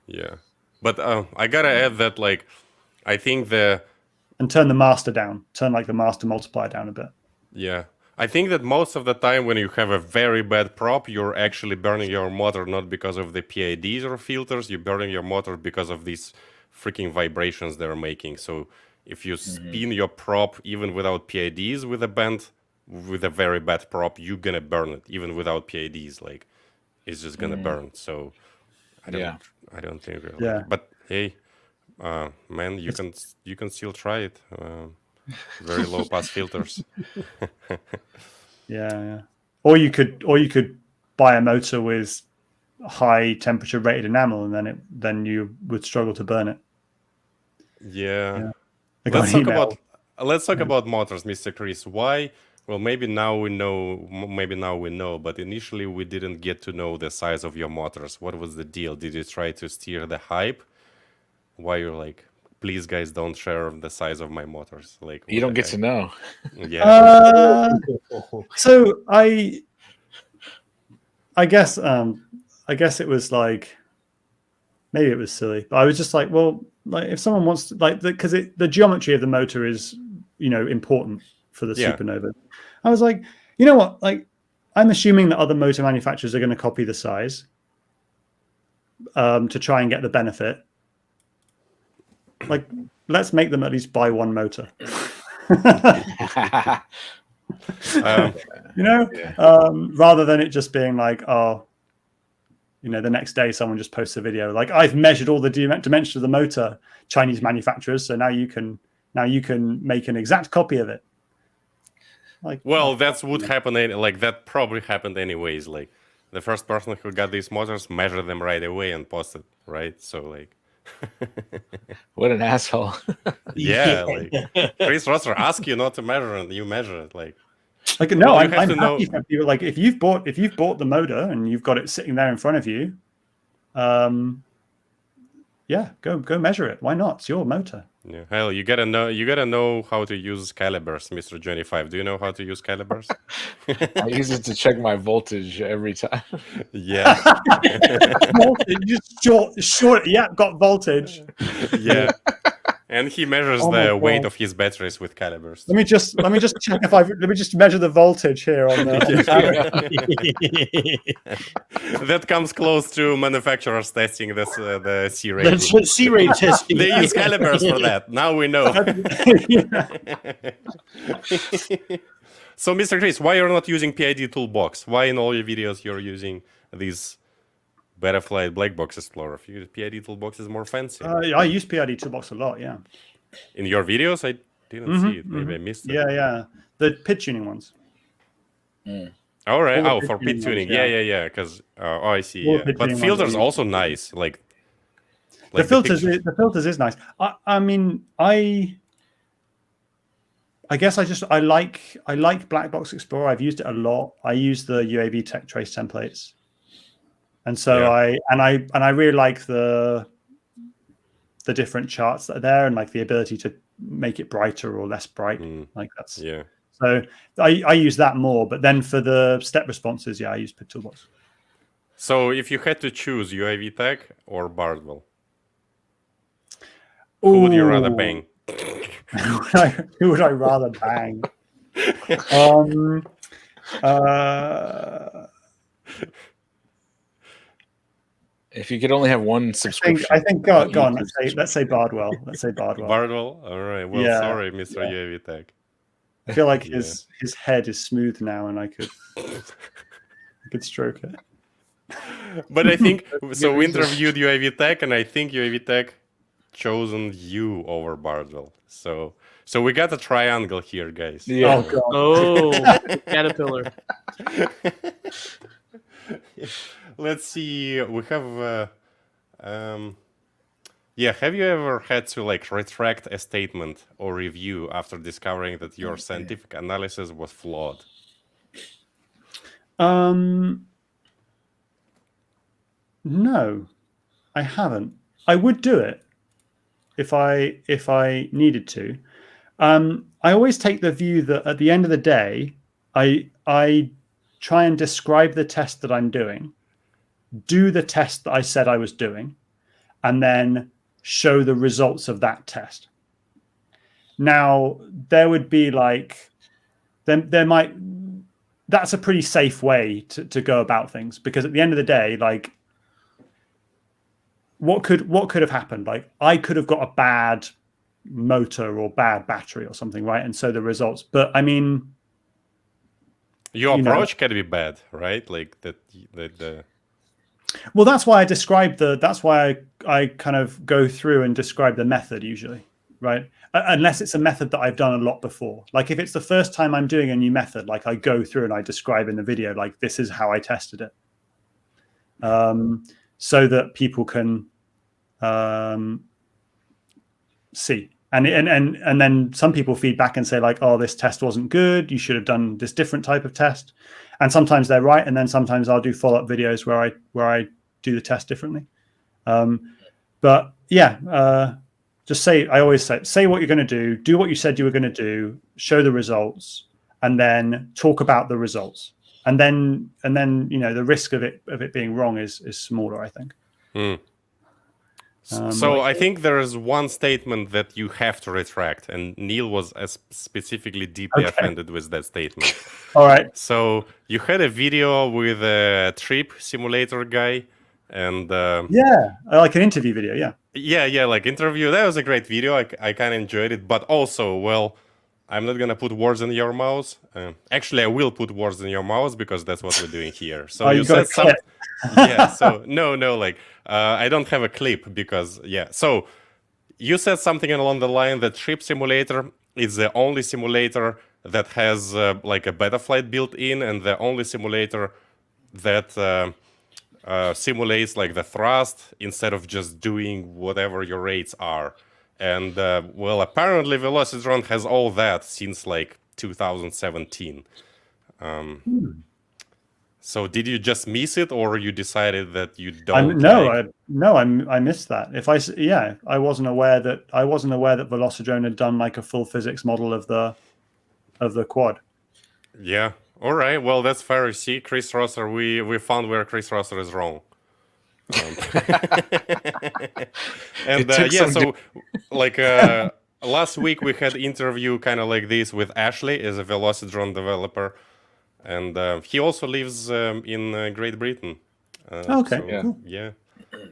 Yeah, but I gotta add that, like, I think and turn the master down. Turn like the master multiplier down a bit. Yeah. I think that most of the time when you have a very bad prop, you're actually burning your motor not because of the PIDs or filters, you're burning your motor because of these freaking vibrations they're making. So if you spin your prop even without PIDs with a very bad prop, you're gonna burn it even without PIDs. Like it's just gonna burn. So I don't think really. Yeah. But hey, man, you can still try it. Very low pass filters. Yeah. Or you could buy a motor with high temperature rated enamel, and then you would struggle to burn it. Yeah. I got an email. Let's talk about motors, Mr. Chris. Why? Well, maybe now we know, but initially we didn't get to know the size of your motors. What was the deal? Did you try to steer the hype? Why you're like, please guys, don't share the size of my motors? Like You don't get to know. Yeah. So I guess it was like, maybe it was silly, but I was just like, well, like if someone wants to, like, because the geometry of the motor is, important for the Supernova. I was like, you know what? Like, I'm assuming that other motor manufacturers are going to copy the size to try and get the benefit. Like, let's make them at least buy one motor. Rather than it just being like, the next day someone just posts a video like, I've measured all the dimensions of the motor, Chinese manufacturers, so now you can make an exact copy of it. Like, well, that's would happen. Like that probably happened anyways. Like the first person who got these motors measured them right away and posted, right? So like, what an asshole. Yeah, like Chris Rosser asked you not to measure and you measure it. Like no, I'm happy for people. Like if you've bought the motor and you've got it sitting there in front of you, yeah, go measure it. Why not? It's your motor. Yeah, hell, you gotta know how to use calibers, Mr. 25. Do you know how to use calibers? I use it to check my voltage every time. Yeah. Just short. Yeah, got voltage. Yeah. And he measures the weight of his batteries with calibers. Let me just check let me just measure the voltage here on the That comes close to manufacturers testing the C rate. That's what C rate testing. They use calibers for that. Now we know. So, Mr. Chris, why you're not using PID toolbox? Why in all your videos you're using these Betaflight black box explorer? PID toolbox is more fancy. I use PID toolbox a lot. Yeah. In your videos, I didn't see it. Maybe I missed it. Yeah. The pit tuning ones. All right. For pit tuning. Yeah. Because I see. Yeah. But filters also nice. Like the filters is nice. I mean, I guess I like Black Box Explorer. I've used it a lot. I use the UAV Tech Trace templates. And so I really like the different charts that are there and like the ability to make it brighter or less bright. Like that's So I use that more. But then for the step responses, I use Pit Toolbox. So if you had to choose UAV Tech or Bardwell, who would you rather bang? Who would I rather bang? If you could only have one subscription, I think go on. Let's say Bardwell. Bardwell. All right. Well, sorry, Mr. UAV Tech. I feel like his head is smooth now, and I could stroke it. But I think so. We interviewed UAV Tech, and I think UAV Tech chosen you over Bardwell. So we got a triangle here, guys. Yeah. Oh god. Oh, caterpillar. Let's see. We have. Have you ever had to like retract a statement or review after discovering that your scientific analysis was flawed? No, I haven't. I would do it if I needed to. I always take the view that at the end of the day, I try and describe the test that I'm doing, do the test that I said I was doing, and then show the results of that test. Now, there would be like, that's a pretty safe way to go about things, because at the end of the day, like, what could have happened? Like, I could have got a bad motor or bad battery or something, right? And so the results. But I mean, your approach can be bad, right? Like that. Well, that's why I describe that's why I kind of go through and describe the method usually, right? Unless it's a method that I've done a lot before. Like if it's the first time I'm doing a new method, like I go through and I describe in the video, like this is how I tested it. So that people can see. And then some people feed back and say like, oh, this test wasn't good. You should have done this different type of test. And sometimes they're right. And then sometimes I'll do follow-up videos where I do the test differently. But yeah, just I always say what you're going to do what you said you were going to do, show the results, and then talk about the results. And then the risk of it being wrong is smaller, I think. So I think there is one statement that you have to retract, and Neil was specifically deeply offended with that statement. All right. So you had a video with a TRYP simulator guy, and like an interview video, like interview. That was a great video. I kind of enjoyed it, but also, well, I'm not gonna put words in your mouth. Actually, I will put words in your mouth because that's what we're doing here. So you said something. Yeah. So no, like I don't have a clip because So you said something along the line that TRYP simulator is the only simulator that has like a Betaflight built in, and the only simulator that simulates like the thrust instead of just doing whatever your rates are. And well, apparently Velocidrone has all that since like 2017. So did you just miss it, or you decided that you don't? I missed that. I wasn't aware that Velocidrone had done like a full physics model of the quad. Yeah. All right. Well, that's fair. See, Chris Rosser, we found where Chris Rosser is wrong. And so like last week we had interview kind of like this with Ashley, as a Velocidrone developer, and he also lives in Great Britain. Cool. Yeah,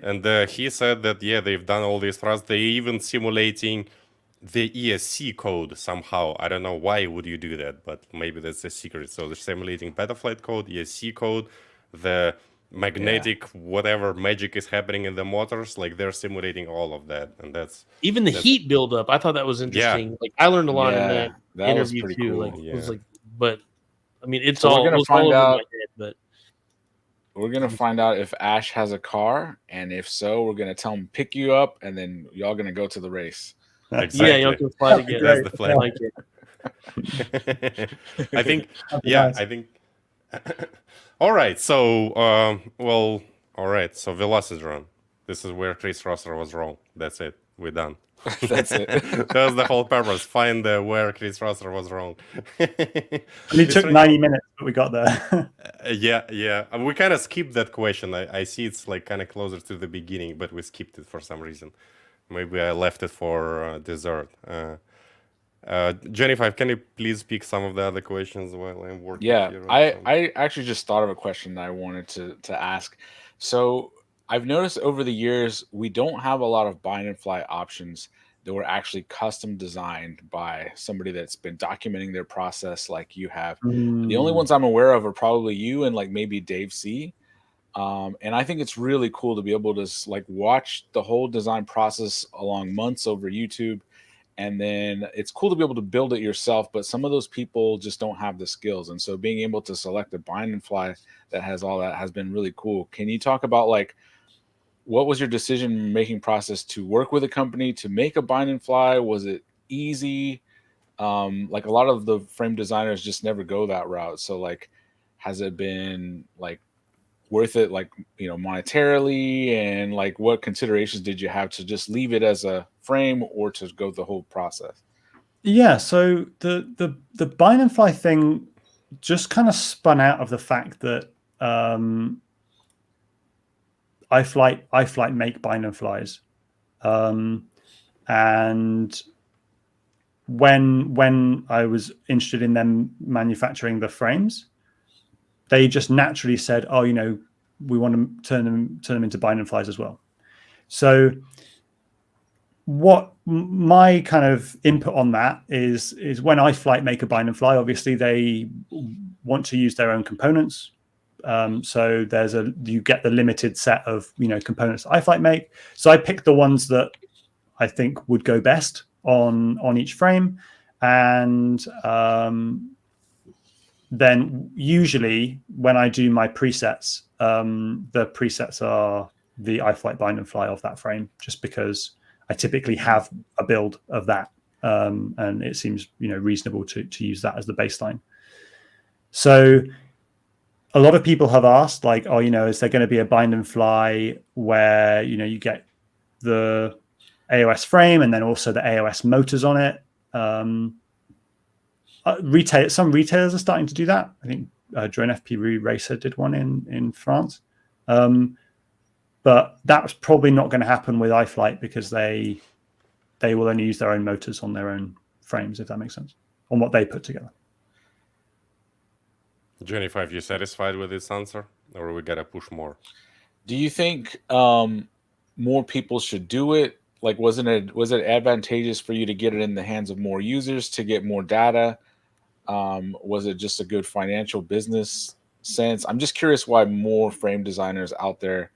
and he said that they've done all these thrusts. They even simulating the ESC code somehow. I don't know why would you do that, but maybe that's a secret. So they're simulating Betaflight code, ESC code, the magnetic whatever magic is happening in the motors, like they're simulating all of that. And that's even the heat buildup. I thought that was interesting. Like I learned a lot in that interview too. Cool. Like it was like, but I mean, it's all over my head, but we're gonna find out if Ash has a car, and if so, we're gonna tell him pick you up, and then y'all gonna go to the race. Exactly. Yeah, y'all can fly together. That's the plan. I think. I think. All right. So, all right. So Velocidrone. This is where Chris Rosser was wrong. That's it. We're done. That's it. That was the whole purpose. Find where Chris Rosser was wrong. It took 90 minutes, but we got there. Yeah. We kind of skipped that question. I see it's like kind of closer to the beginning, but we skipped it for some reason. Maybe I left it for dessert. Jennifer, can you please pick some of the other questions while I'm working? Yeah, I actually just thought of a question that I wanted to ask. So I've noticed over the years, we don't have a lot of bind and fly options that were actually custom designed by somebody that's been documenting their process like you have. The only ones I'm aware of are probably you and like maybe Dave C. And I think it's really cool to be able to like watch the whole design process along months over YouTube. And then it's cool to be able to build it yourself, but some of those people just don't have the skills. And so being able to select a bind and fly that has all that has been really cool. Can you talk about like, what was your decision-making process to work with a company to make a bind and fly? Was it easy? Like a lot of the frame designers just never go that route. So like, has it been like worth it, like, you know, monetarily, and like what considerations did you have to just leave it as a frame or to go the whole process? Yeah, so the bind and fly thing just kind of spun out of the fact that iFlight make bind and flies, and when I was interested in them manufacturing the frames, they just naturally said, "Oh, you know, we want to turn them into bind and flies as well." So my kind of input on that is when iFlight make a bind and fly, obviously they want to use their own components. So you get the limited set of components that iFlight make. So I picked the ones that I think would go best on each frame, and then usually when I do my presets, the presets are the iFlight bind and fly of that frame, just because I typically have a build of that, and it seems reasonable to use that as the baseline. So a lot of people have asked, like, oh, is there going to be a bind and fly where you get the AOS frame and then also the AOS motors on it? Some retailers are starting to do that. I think Drone FPV Racer did one in France. But that's probably not going to happen with iFlight, because they will only use their own motors on their own frames, if that makes sense, on what they put together. Jennifer, are you satisfied with this answer, or we gotta push more? Do you think more people should do it? Like, was it advantageous for you to get it in the hands of more users to get more data? Was it just a good financial business sense? I'm just curious why more frame designers out there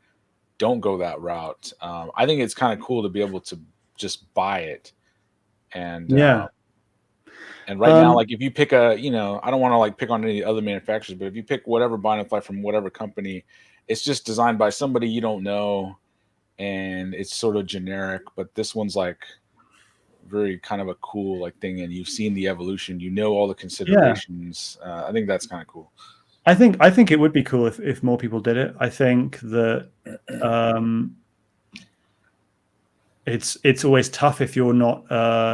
don't go that route. I think it's kind of cool to be able to just buy it. And and right now, like, if you pick I don't want to like pick on any other manufacturers, but if you pick whatever bind and fly from whatever company, it's just designed by somebody you don't know, and it's sort of generic. But this one's like very kind of a cool like thing, and you've seen the evolution, all the considerations. I think that's kind of cool. I think it would be cool if more people did it. I think that it's always tough if you're not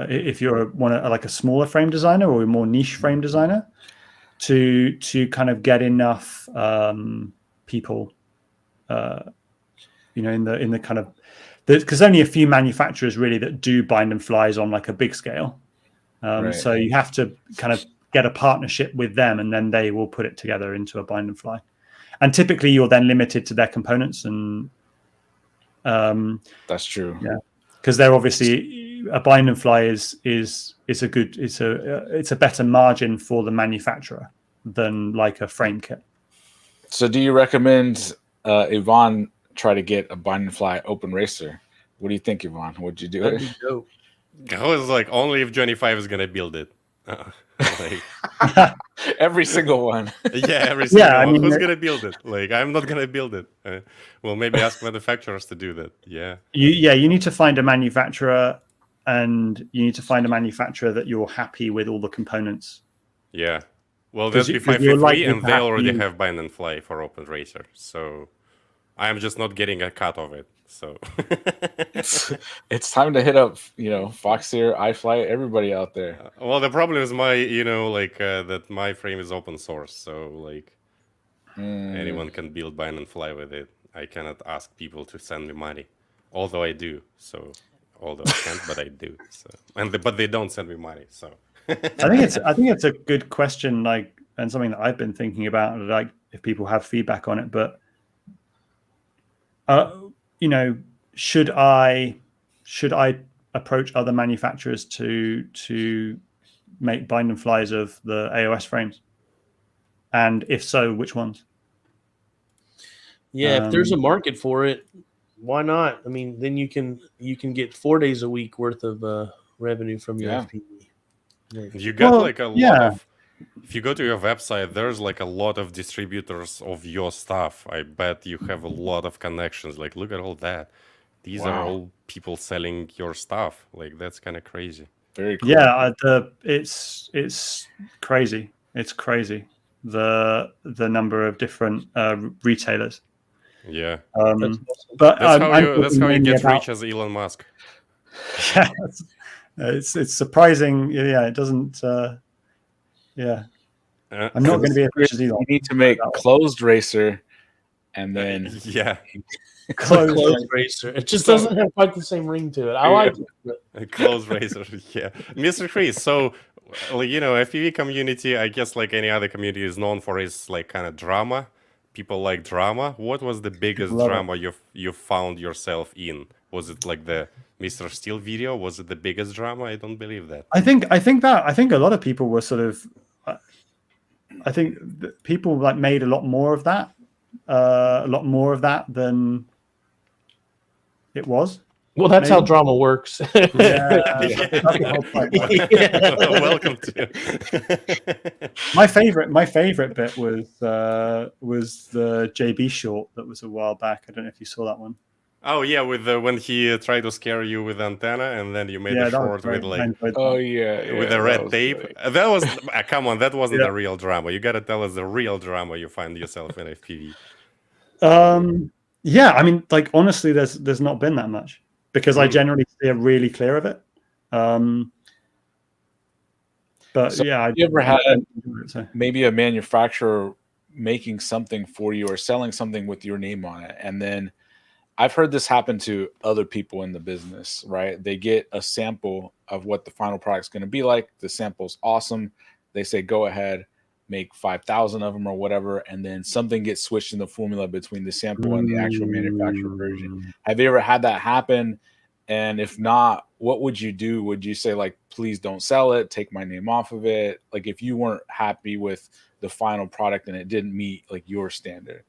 if you're like a smaller frame designer or a more niche frame designer to kind of get enough people in the kind of, because only a few manufacturers really that do bind and flies on like a big scale. Right. So you have to kind of get a partnership with them, and then they will put it together into a bind and fly. And typically you're then limited to their components, and that's true. Yeah, because they're obviously, a bind and fly is a good, it's a better margin for the manufacturer than like a frame kit. So do you recommend Yvonne try to get a bind and fly open racer? What do you think, Yvonne? Would you do it? I was like, only if Johnny 5 is gonna build it. Every single one. Yeah, every single one. I mean, who's gonna build it? Like, I'm not gonna build it. Well, maybe ask manufacturers to do that. Yeah. You need to find a manufacturer, and you need to find a manufacturer that you're happy with all the components. Yeah. Well, that's B553, and they already have bind and fly for open racer. So I'm just not getting a cut of it. So it's time to hit up, Foxeer, iFlight, everybody out there. Well, the problem is that my frame is open source, so like anyone can build bind and fly with it. I cannot ask people to send me money, although I do. So although I can't, but I do. So but they don't send me money. So I think it's a good question, like, and something that I've been thinking about, like, if people have feedback on it, but should I approach other manufacturers to make bind and flies of the AOS frames? And if so, which ones? Yeah, if there's a market for it, why not? I mean, then you can get 4 days a week worth of revenue from your FPV. You got lot of. If you go to your website, there's like a lot of distributors of your stuff. I bet you have a lot of connections. Like, look at all that. These are all people selling your stuff. Like, that's kind of crazy. Very cool. Yeah, it's crazy. It's crazy, the number of different retailers. Yeah. But that's how you get rich as Elon Musk. Yeah, it's surprising. Yeah, it doesn't. Yeah, I'm not going to be as rich as Elon. You need to make closed racer, and then closed racer. It just doesn't have quite the same ring to it. I like it. A closed racer. Yeah, Mr. Chris. So, FPV community, I guess, like any other community, is known for its like kind of drama. People like drama. What was the biggest drama you found yourself in? Was it like the Mr. Steele video? Was it the biggest drama? I don't believe that. I think a lot of people were sort of. I think that people like made a lot more of that than it was. Well, that's how Maybe. drama works. That's the whole point. Welcome to My favorite bit was the JB short that was a while back. I don't know if you saw that one. Oh yeah, with when he tried to scare you with antenna, and then you made a short with like with the red tape. That was come on, that wasn't the real drama. You gotta tell us the real drama you find yourself in FPV. Yeah, I mean, like honestly, there's not been that much because I generally steer really clear of it. But So yeah, have you ever had maybe a manufacturer making something for you or selling something with your name on it, and then I've heard this happen to other people in the business, right? They get a sample of what the final product's going to be like. The sample's awesome. They say, go ahead, make 5,000 of them or whatever. And then something gets switched in the formula between the sample and the actual manufacturer version. Have you ever had that happen? And if not, what would you do? Would you say like, please don't sell it, take my name off of it? Like if you weren't happy with the final product and it didn't meet like your standard?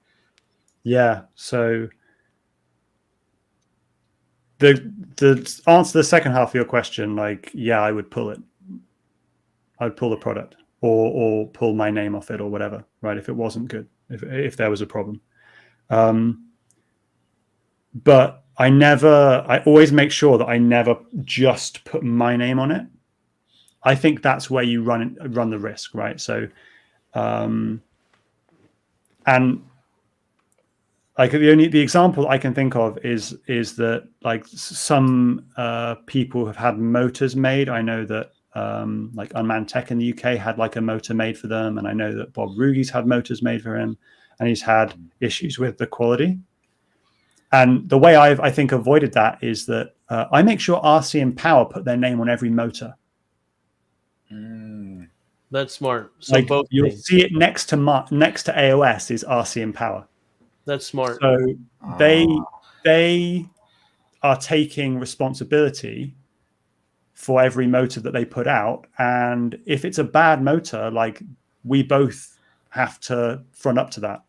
Yeah. So the answer to the second half of your question, like, yeah, I would pull it. I'd pull the product or pull my name off it or whatever, right? If it wasn't good, if there was a problem. But I always make sure that I never just put my name on it. I think that's where you run the risk, right? So, and like the example I can think of is that like some people have had motors made. I know that like Unmanned Tech in the UK had like a motor made for them, and I know that Bob Rugi's had motors made for him, and he's had issues with the quality. And the way I think avoided that is that I make sure RC and Power put their name on every motor. That's smart. So like both you'll see it next to AOS is RC and Power. That's smart. So they are taking responsibility for every motor that they put out, and if it's a bad motor, like we both have to front up to that.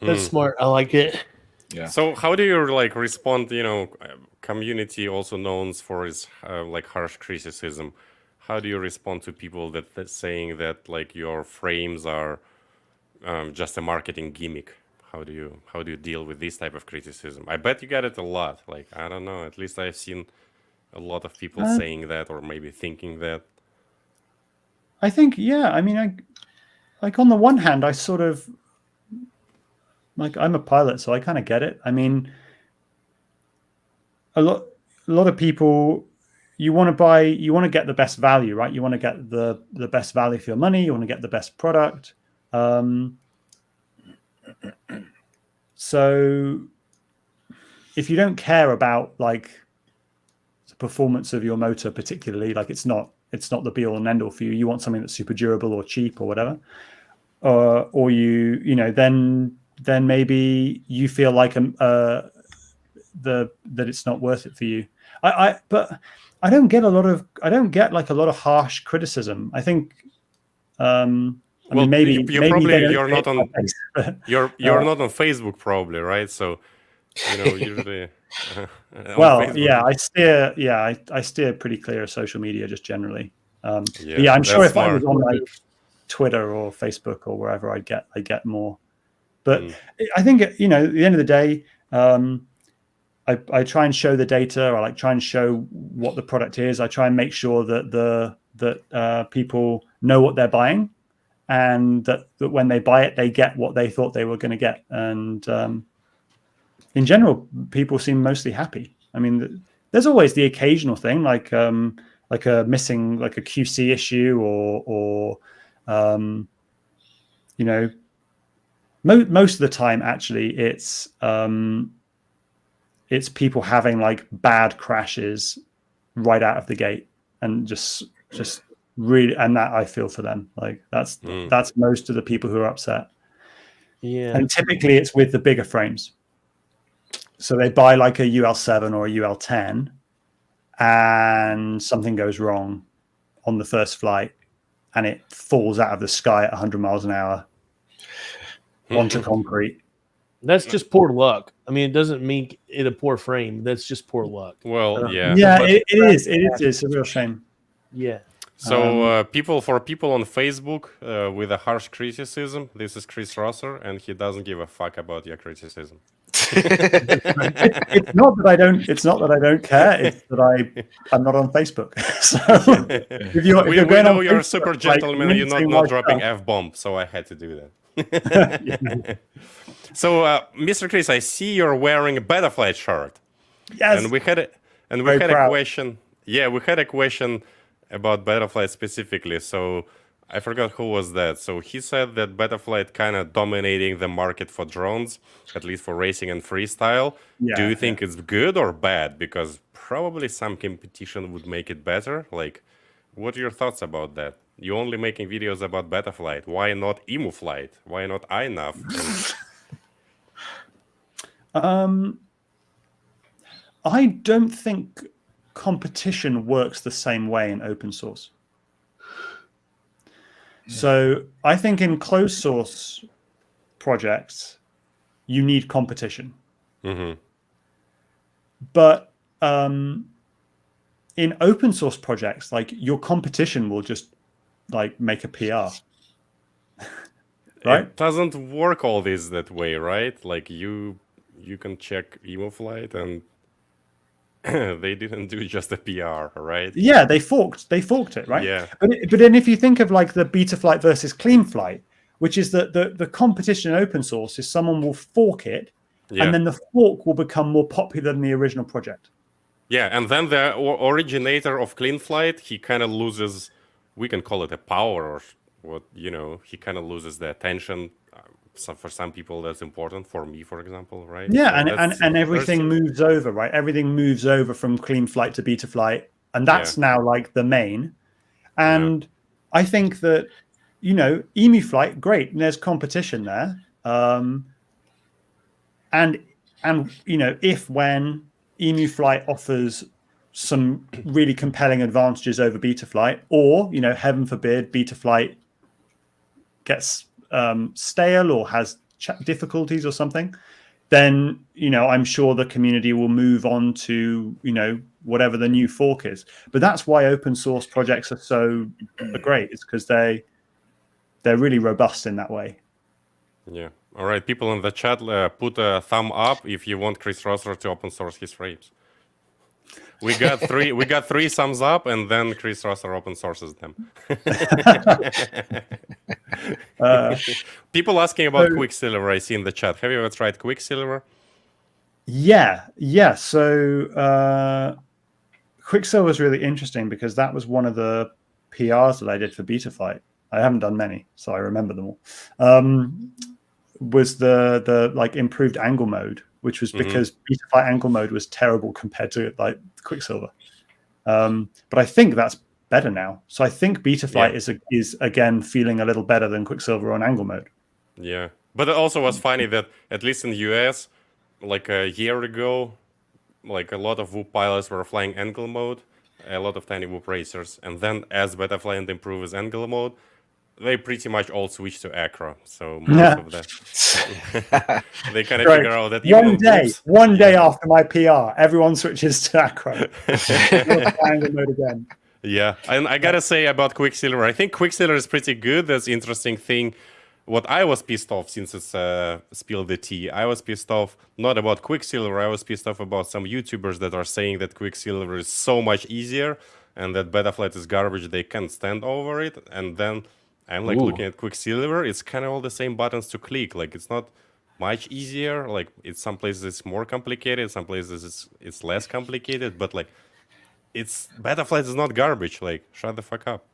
That's smart. I like it. Yeah. So how do you like respond? You know, community also known for its like harsh criticism. How do you respond to people that saying that like your frames are just a marketing gimmick? How do you deal with this type of criticism? I bet you get it a lot. Like I don't know. At least I've seen a lot of people saying that, or maybe thinking that. I think I mean, like on the one hand, I sort of like I'm a pilot, so I kind of get it. I mean, a lot of people, you want to get the best value, right? You want to get the best value for your money. You want to get the best product. So if you don't care about like the performance of your motor particularly, like it's not the be all and end all for you. You want something that's super durable or cheap or whatever, or you know then maybe you feel like that it's not worth it for you. But I don't get a lot of harsh criticism. I think I mean, maybe you're not on you're not on Facebook probably, right? So you know usually well Facebook. I steer pretty clear of social media just generally. I'm sure if I was on like Twitter or Facebook or wherever I'd get more. But I think, you know, at the end of the day, I try and show the data. I like try and show what the product is. I try and make sure that people know what they're buying, and that when they buy it, they get what they thought they were going to get. And in general, people seem mostly happy. I mean, there's always the occasional thing like a missing like a QC issue or you know. Most of the time, actually, it's people having like bad crashes right out of the gate, and just really, and that I feel for them. Like that's most of the people who are upset. Yeah, and typically it's with the bigger frames. So they buy like a UL7 or a UL10, and something goes wrong on the first flight, and it falls out of the sky at 100 miles an hour onto concrete. That's just poor luck. I mean, it doesn't make it a poor frame. That's just poor luck. Well, yeah. Yeah, it is. It's a real shame. Yeah. So people on Facebook with a harsh criticism, this is Chris Rosser, and he doesn't give a fuck about your criticism. It's not that I don't. It's not that I don't care. It's that I'm not on Facebook. So if you're we going know on you're a Facebook, super gentleman, and you're saying not my dropping stuff. F-bomb, so I had to do that. So, Mr. Chris, I see you're wearing a Betaflight shirt. Yes. And we had a question. Yeah, we had a question about Betaflight specifically. So I forgot who was that. So he said that Betaflight kind of dominating the market for drones, at least for racing and freestyle. Yeah, Do you think it's good or bad? Because probably some competition would make it better. Like, what are your thoughts about that? You're only making videos about Betaflight. Why not EmuFlight? Why not iNav? I don't think competition works the same way in open source. So I think in closed source projects, you need competition. Mm-hmm. But in open source projects, like your competition will just like make a PR. Right? It doesn't work all this that way, right? Like you can check EmuFlight and they didn't do just a PR, right? Yeah, they forked it, right? Yeah. But then if you think of like the Betaflight versus CleanFlight, which is that the competition in open source is someone will fork it, and then the fork will become more popular than the original project. Yeah, and then the originator of CleanFlight, he kind of loses, we can call it a power or what, he kind of loses the attention. So for some people, that's important. For me, for example, right? Yeah, so and everything moves over, right? Everything moves over from CleanFlight to Betaflight, and that's now like the main. And I think that, EmuFlight, great, and there's competition there. And if when EmuFlight offers some really compelling advantages over Betaflight, or heaven forbid Betaflight gets stale or has difficulties or something, then I'm sure the community will move on to whatever the new fork is. But that's why open source projects are so great. It's because they're really robust in that way. Yeah. All right, people in the chat, put a thumb up if you want Chris Rosser to open source his frames. We got three. We got 3 thumbs up, and then Chris Rosser open sources them. People asking about Quicksilver. I see in the chat. Have you ever tried Quicksilver? Yeah. So Quicksilver was really interesting because that was one of the PRs that I did for Betaflight. I haven't done many, so I remember them all. Was the like improved angle mode, which was because Betaflight angle mode was terrible compared to like Quicksilver. But I think that's better now. So I think Betaflight is again feeling a little better than Quicksilver on angle mode. Yeah, but it also was funny that at least in the US, like a year ago, like a lot of Whoop pilots were flying angle mode, a lot of tiny Whoop racers, and then as Betaflight improves angle mode, they pretty much all switch to acro. So most of that, they kind of figure out that one day after my PR, everyone switches to acro. Angle mode again. Yeah, and I gotta say about Quicksilver, I think Quicksilver is pretty good. That's interesting thing. What I was pissed off since it's Spill the Tea, I was pissed off not about Quicksilver. I was pissed off about some YouTubers that are saying that Quicksilver is so much easier and that Betaflight is garbage. They can't stand over it, and then I'm like looking at Quicksilver. It's kind of all the same buttons to click. Like it's not much easier. Like it's some places it's more complicated. Some places it's less complicated. But like it's Betaflight is not garbage. Like shut the fuck up.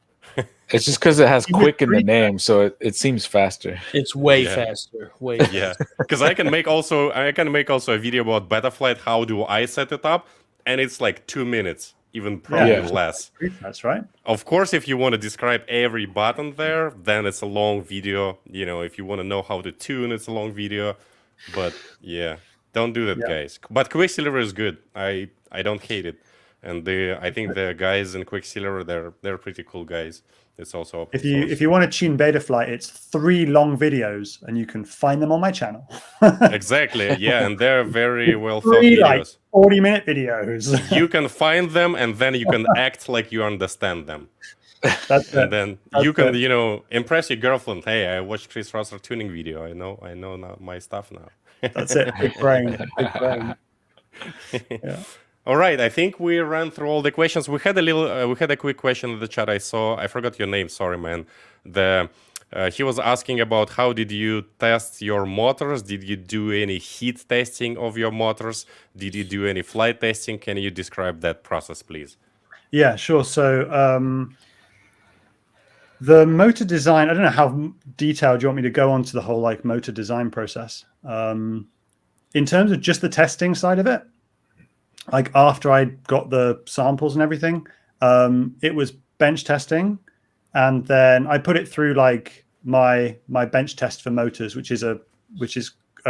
It's just because it has quick in the name, so it seems faster. It's way faster. Way faster. Because I can make also a video about Betaflight. How do I set it up? And it's like 2 minutes. Even probably less. That's right. Of course, if you want to describe every button there, then it's a long video. If you want to know how to tune, it's a long video. But yeah, Don't do that, guys. But Quicksilver is good. I don't hate it, and I think the guys in Quicksilver they're pretty cool guys. It's also open source. If you want to tune Betaflight, it's 3 long videos, and you can find them on my channel. Exactly, yeah, and they're very well thought 3 videos. 40-minute videos. You can find them, and then you can act like you understand them. That's And it. then That's you can, it. impress your girlfriend. Hey, I watched Chris Rosser tuning video. I know now my stuff now. That's it. Big brain. Big brain. Yeah. All right, I think we ran through all the questions. We had a quick question in the chat. I forgot your name. Sorry, man. He was asking about how did you test your motors? Did you do any heat testing of your motors? Did you do any flight testing? Can you describe that process, please? Yeah, sure. So the motor design, I don't know how detailed you want me to go on to the whole motor design process. In terms of just the testing side of it, after I got the samples and everything, it was bench testing, and then I put it through my bench test for motors, which is a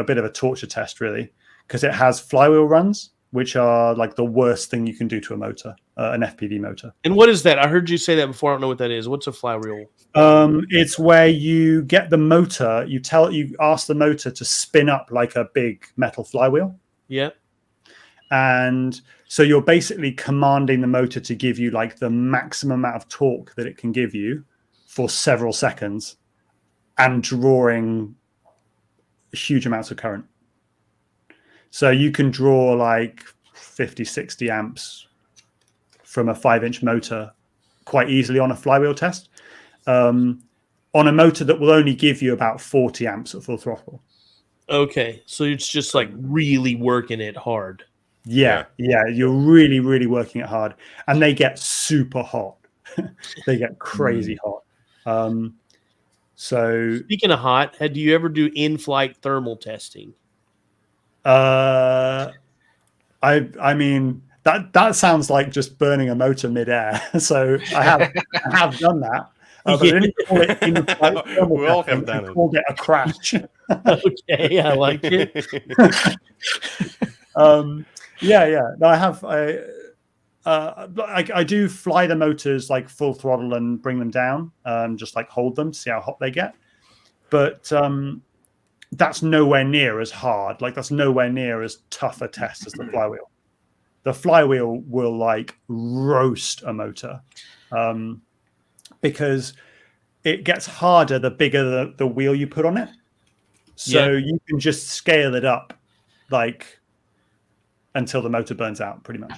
bit of a torture test, really, because it has flywheel runs, which are the worst thing you can do to a motor, an FPV motor. And what is that? I heard you say that before. I don't know what that is. What's a flywheel? It's where you get the motor, you ask the motor to spin up like a big metal flywheel. Yeah. And so you're basically commanding the motor to give you the maximum amount of torque that it can give you for several seconds, and drawing huge amounts of current. So you can draw 50, 60 amps from a 5-inch motor quite easily on a flywheel test, on a motor that will only give you about 40 amps at full throttle. Okay. So it's just really working it hard. Yeah, you're really, really working it hard, and they get super hot. They get crazy hot. So speaking of hot, do you ever do in-flight thermal testing? I mean that sounds like just burning a motor midair. So I have done that. But I didn't call it in-flight thermal We all testing. have done I it. called it a crash. Okay, I like it. No, I do fly the motors full throttle and bring them down, just hold them to see how hot they get. But that's nowhere near as hard. That's nowhere near as tough a test as the flywheel. The flywheel will roast a motor, because it gets harder the bigger the wheel you put on it. So you can just scale it up until the motor burns out, pretty much.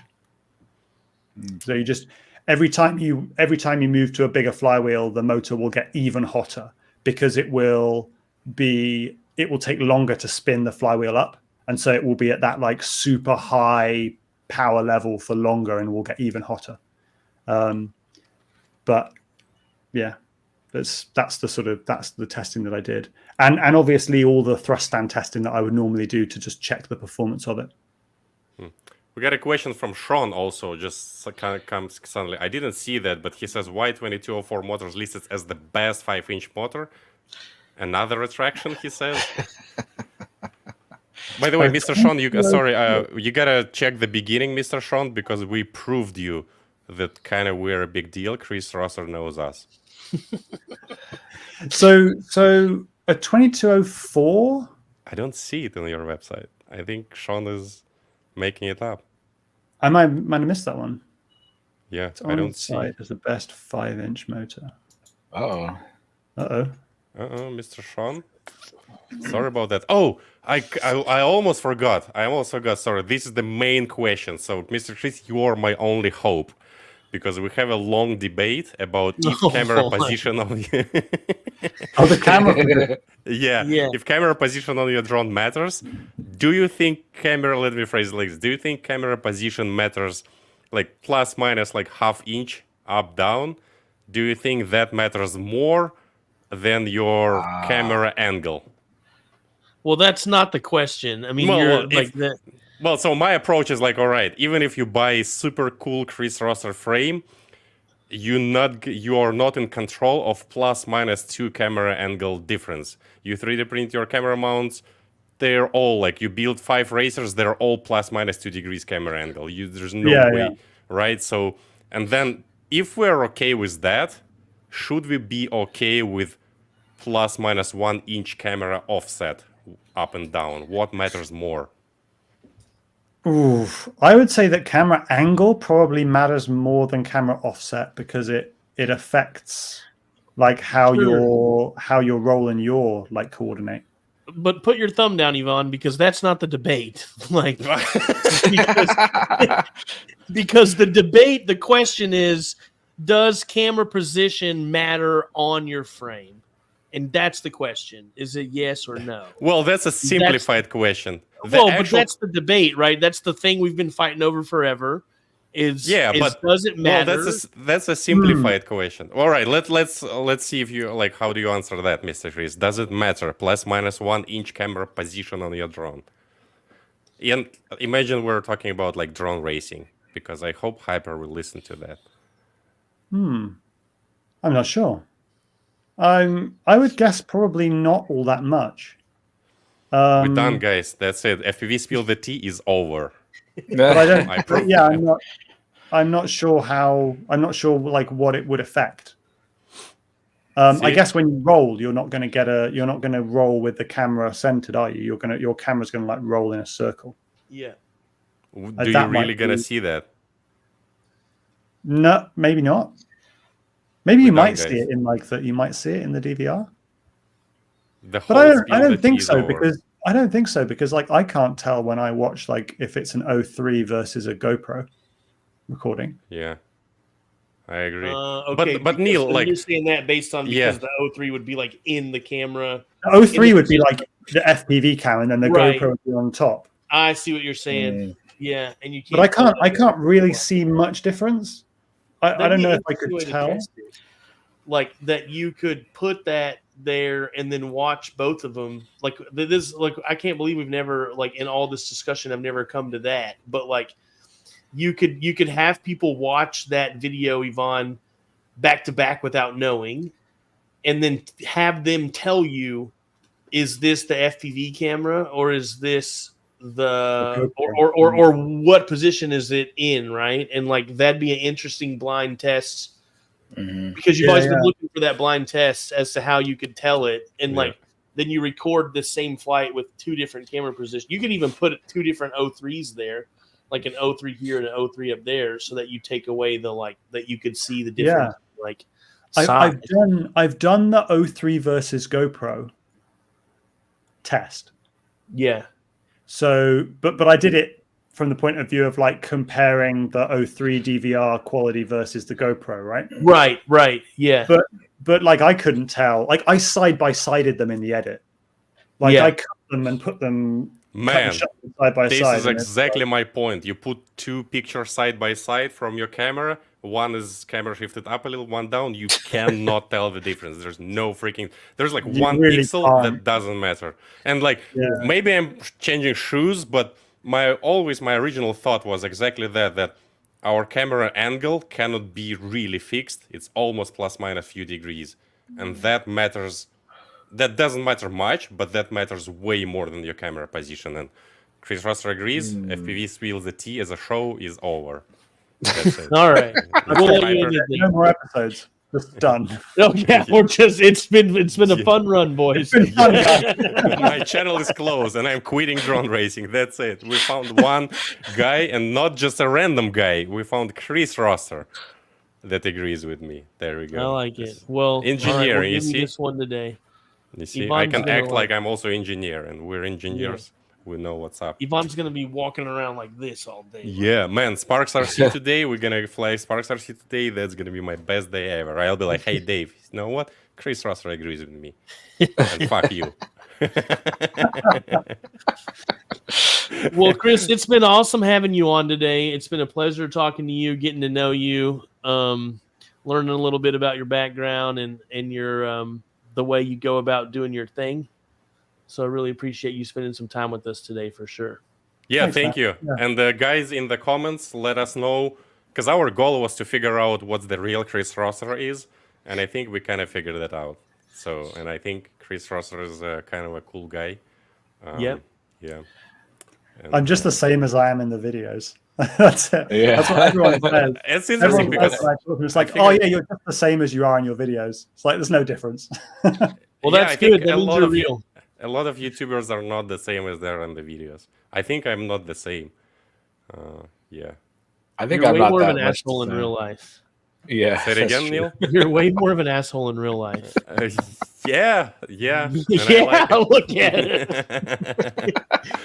So you just every time you move to a bigger flywheel, the motor will get even hotter, because it will take longer to spin the flywheel up, and so it will be at that super high power level for longer, and will get even hotter. But yeah, that's the testing that I did, and obviously all the thrust stand testing that I would normally do to just check the performance of it. We got a question from Sean also, just kind of comes suddenly. I didn't see that, but he says, why 2204 motors listed as the best 5-inch motor? Another retraction, he says. By the way, Mr. Sean, you gotta check the beginning, Mr. Sean, because we proved you that we're a big deal. Chris Rosser knows us. So a 2204? I don't see it on your website. I think Sean is making it up. I might have missed that one. Yeah, It's I on don't its see. site as the best 5-inch motor. Uh-oh. Mr. Sean. Sorry about that. Oh, I almost forgot. Sorry, this is the main question. So, Mr. Chris, you are my only hope, because we have a long debate about if camera position on the camera. Yeah. If camera position on your drone matters, do you think let me phrase it like this. Do you think camera position matters plus minus half inch up down? Do you think that matters more than your camera angle? Well, that's not the question. I mean, so my approach is all right, even if you buy a super cool Chris Rosser frame, you are not in control of plus minus 2 camera angle difference. You 3D print your camera mounts, they're all like you build 5 racers, they're all plus minus 2 degrees camera angle. There's no way, right? So, and then if we're okay with that, should we be okay with plus minus 1 inch camera offset up and down? What matters more? Oof. I would say that camera angle probably matters more than camera offset because it affects like how your roll and your like coordinate. But put your thumb down, Yvonne, because that's not the debate. Like because the debate, the question is, does camera position matter on your frame? And that's the question. Is it yes or no? Well, that's a simplified question. But that's the debate, right? That's the thing we've been fighting over forever. But does it matter? Well, that's a simplified question. All right, let's see if you like. How do you answer that, Mr. Chris? Does it matter plus minus 1 inch camera position on your drone? And imagine we're talking about like drone racing, because I hope Hyper will listen to that. I'm not sure. I would guess probably not all that much. We're done, guys. That's it. FPV Spill the Tea is over. But I don't. I'm not sure how. I'm not sure like what it would affect. I guess when you roll, you're not going to roll with the camera centered, are you? Your camera's going to like roll in a circle. Yeah. Do you really gonna see that? No, maybe not. Maybe you might see it in like that. You might see it in the DVR. But I don't think so because like I can't tell when I watch like if it's an 03 versus a GoPro recording. Yeah, I agree. Okay, but Neil, like you're saying that based on because the 03 would be like in the camera. The 03 would be like the FPV cam, and then the GoPro would be on top. I see what you're saying. Yeah, and you can't. But I can't really see much difference. I don't know if I could tell. Like that, you could put that there and then watch both of them. Like this, like I can't believe we've never like in all this discussion, I've never come to that. But like, you could have people watch that video, Yvonne, back to back without knowing, and then have them tell you, is this the FPV camera or is this the or what position is it in, right? And like that'd be an interesting blind test. Because you've always been looking for that blind test as to how you could tell it, and like then you record the same flight with 2 different camera positions. You could even put 2 different 03s there, like an 03 here and an 03 up there, so that you take away the like that you could see the difference. Like I've done the 03 versus GoPro test. Yeah. So, but I did it from the point of view of like comparing the 03 DVR quality versus the GoPro, right? Right. Yeah. But like I couldn't tell. Like I side by sided them in the edit. Like I cut them and put them side by side. This is exactly my point. You put 2 pictures side by side from your camera. One is camera shifted up a little, one down. You cannot tell the difference. There's no freaking. There's like one pixel that doesn't matter. And like maybe I'm changing shoes, but my original thought was exactly that our camera angle cannot be really fixed. It's almost plus minus a few degrees, and that matters. That doesn't matter much, but that matters way more than your camera position. And Chris Rosser agrees. FPV Spill the Tea as a show is over. That's it. All right. No more episodes. Just done. Oh yeah, it's been a fun run, boys. My channel is closed and I'm quitting drone racing. That's it. We found one guy, and not just a random guy. We found Chris Rosser that agrees with me. There we go. I like it. Well, engineering, right, you see this one today. You see, Yvonne's I can act like I'm also engineer, and we're engineers. We know what's up. Yvonne's gonna be walking around like this all day. Yeah, man. Sparks RC today. We're gonna fly Sparks RC today. That's gonna be my best day ever. I'll be like, hey, Dave, you know what? Chris Rosser agrees with me. And fuck you. Well, Chris, it's been awesome having you on today. It's been a pleasure talking to you, getting to know you, learning a little bit about your background and your the way you go about doing your thing. So I really appreciate you spending some time with us today for sure. Yeah, thank you. Yeah. And guys in the comments, let us know, because our goal was to figure out what the real Chris Rosser is, and I think we kind of figured that out. So, and I think Chris Rosser is kind of a cool guy. Yep. Yeah. I'm just the same as I am in the videos. That's it. Yeah. That's what everyone says. It's interesting Everyone because says that. It's like, I oh figured- yeah, you're just the same as you are in your videos. It's like there's no difference. Well, Yeah, that's I think good. That a means lot you're of real. a lot of YouTubers are not the same as they're in the videos. I think I'm not the same. Yeah. I think You're I'm way not more of that an much asshole in the same. real life. Yeah. Say it that's again, true. Neil. You're way more of an asshole in real life. Yeah. And Yeah, I like it. look at it.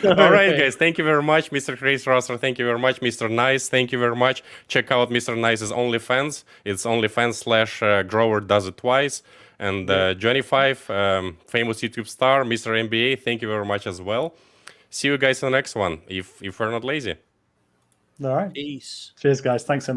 All right, guys. Thank you very much, Mr. Chris Rosser. Thank you very much, Mr. Nice. Thank you very much. Check out Mr. Nice's OnlyFans. It's OnlyFans/Grower Does It Twice. And Johnny Five, famous YouTube star, Mr. MBA. Thank you very much as well. See you guys in the next one. If we're not lazy. All right. Peace. Cheers, guys. Thanks so much.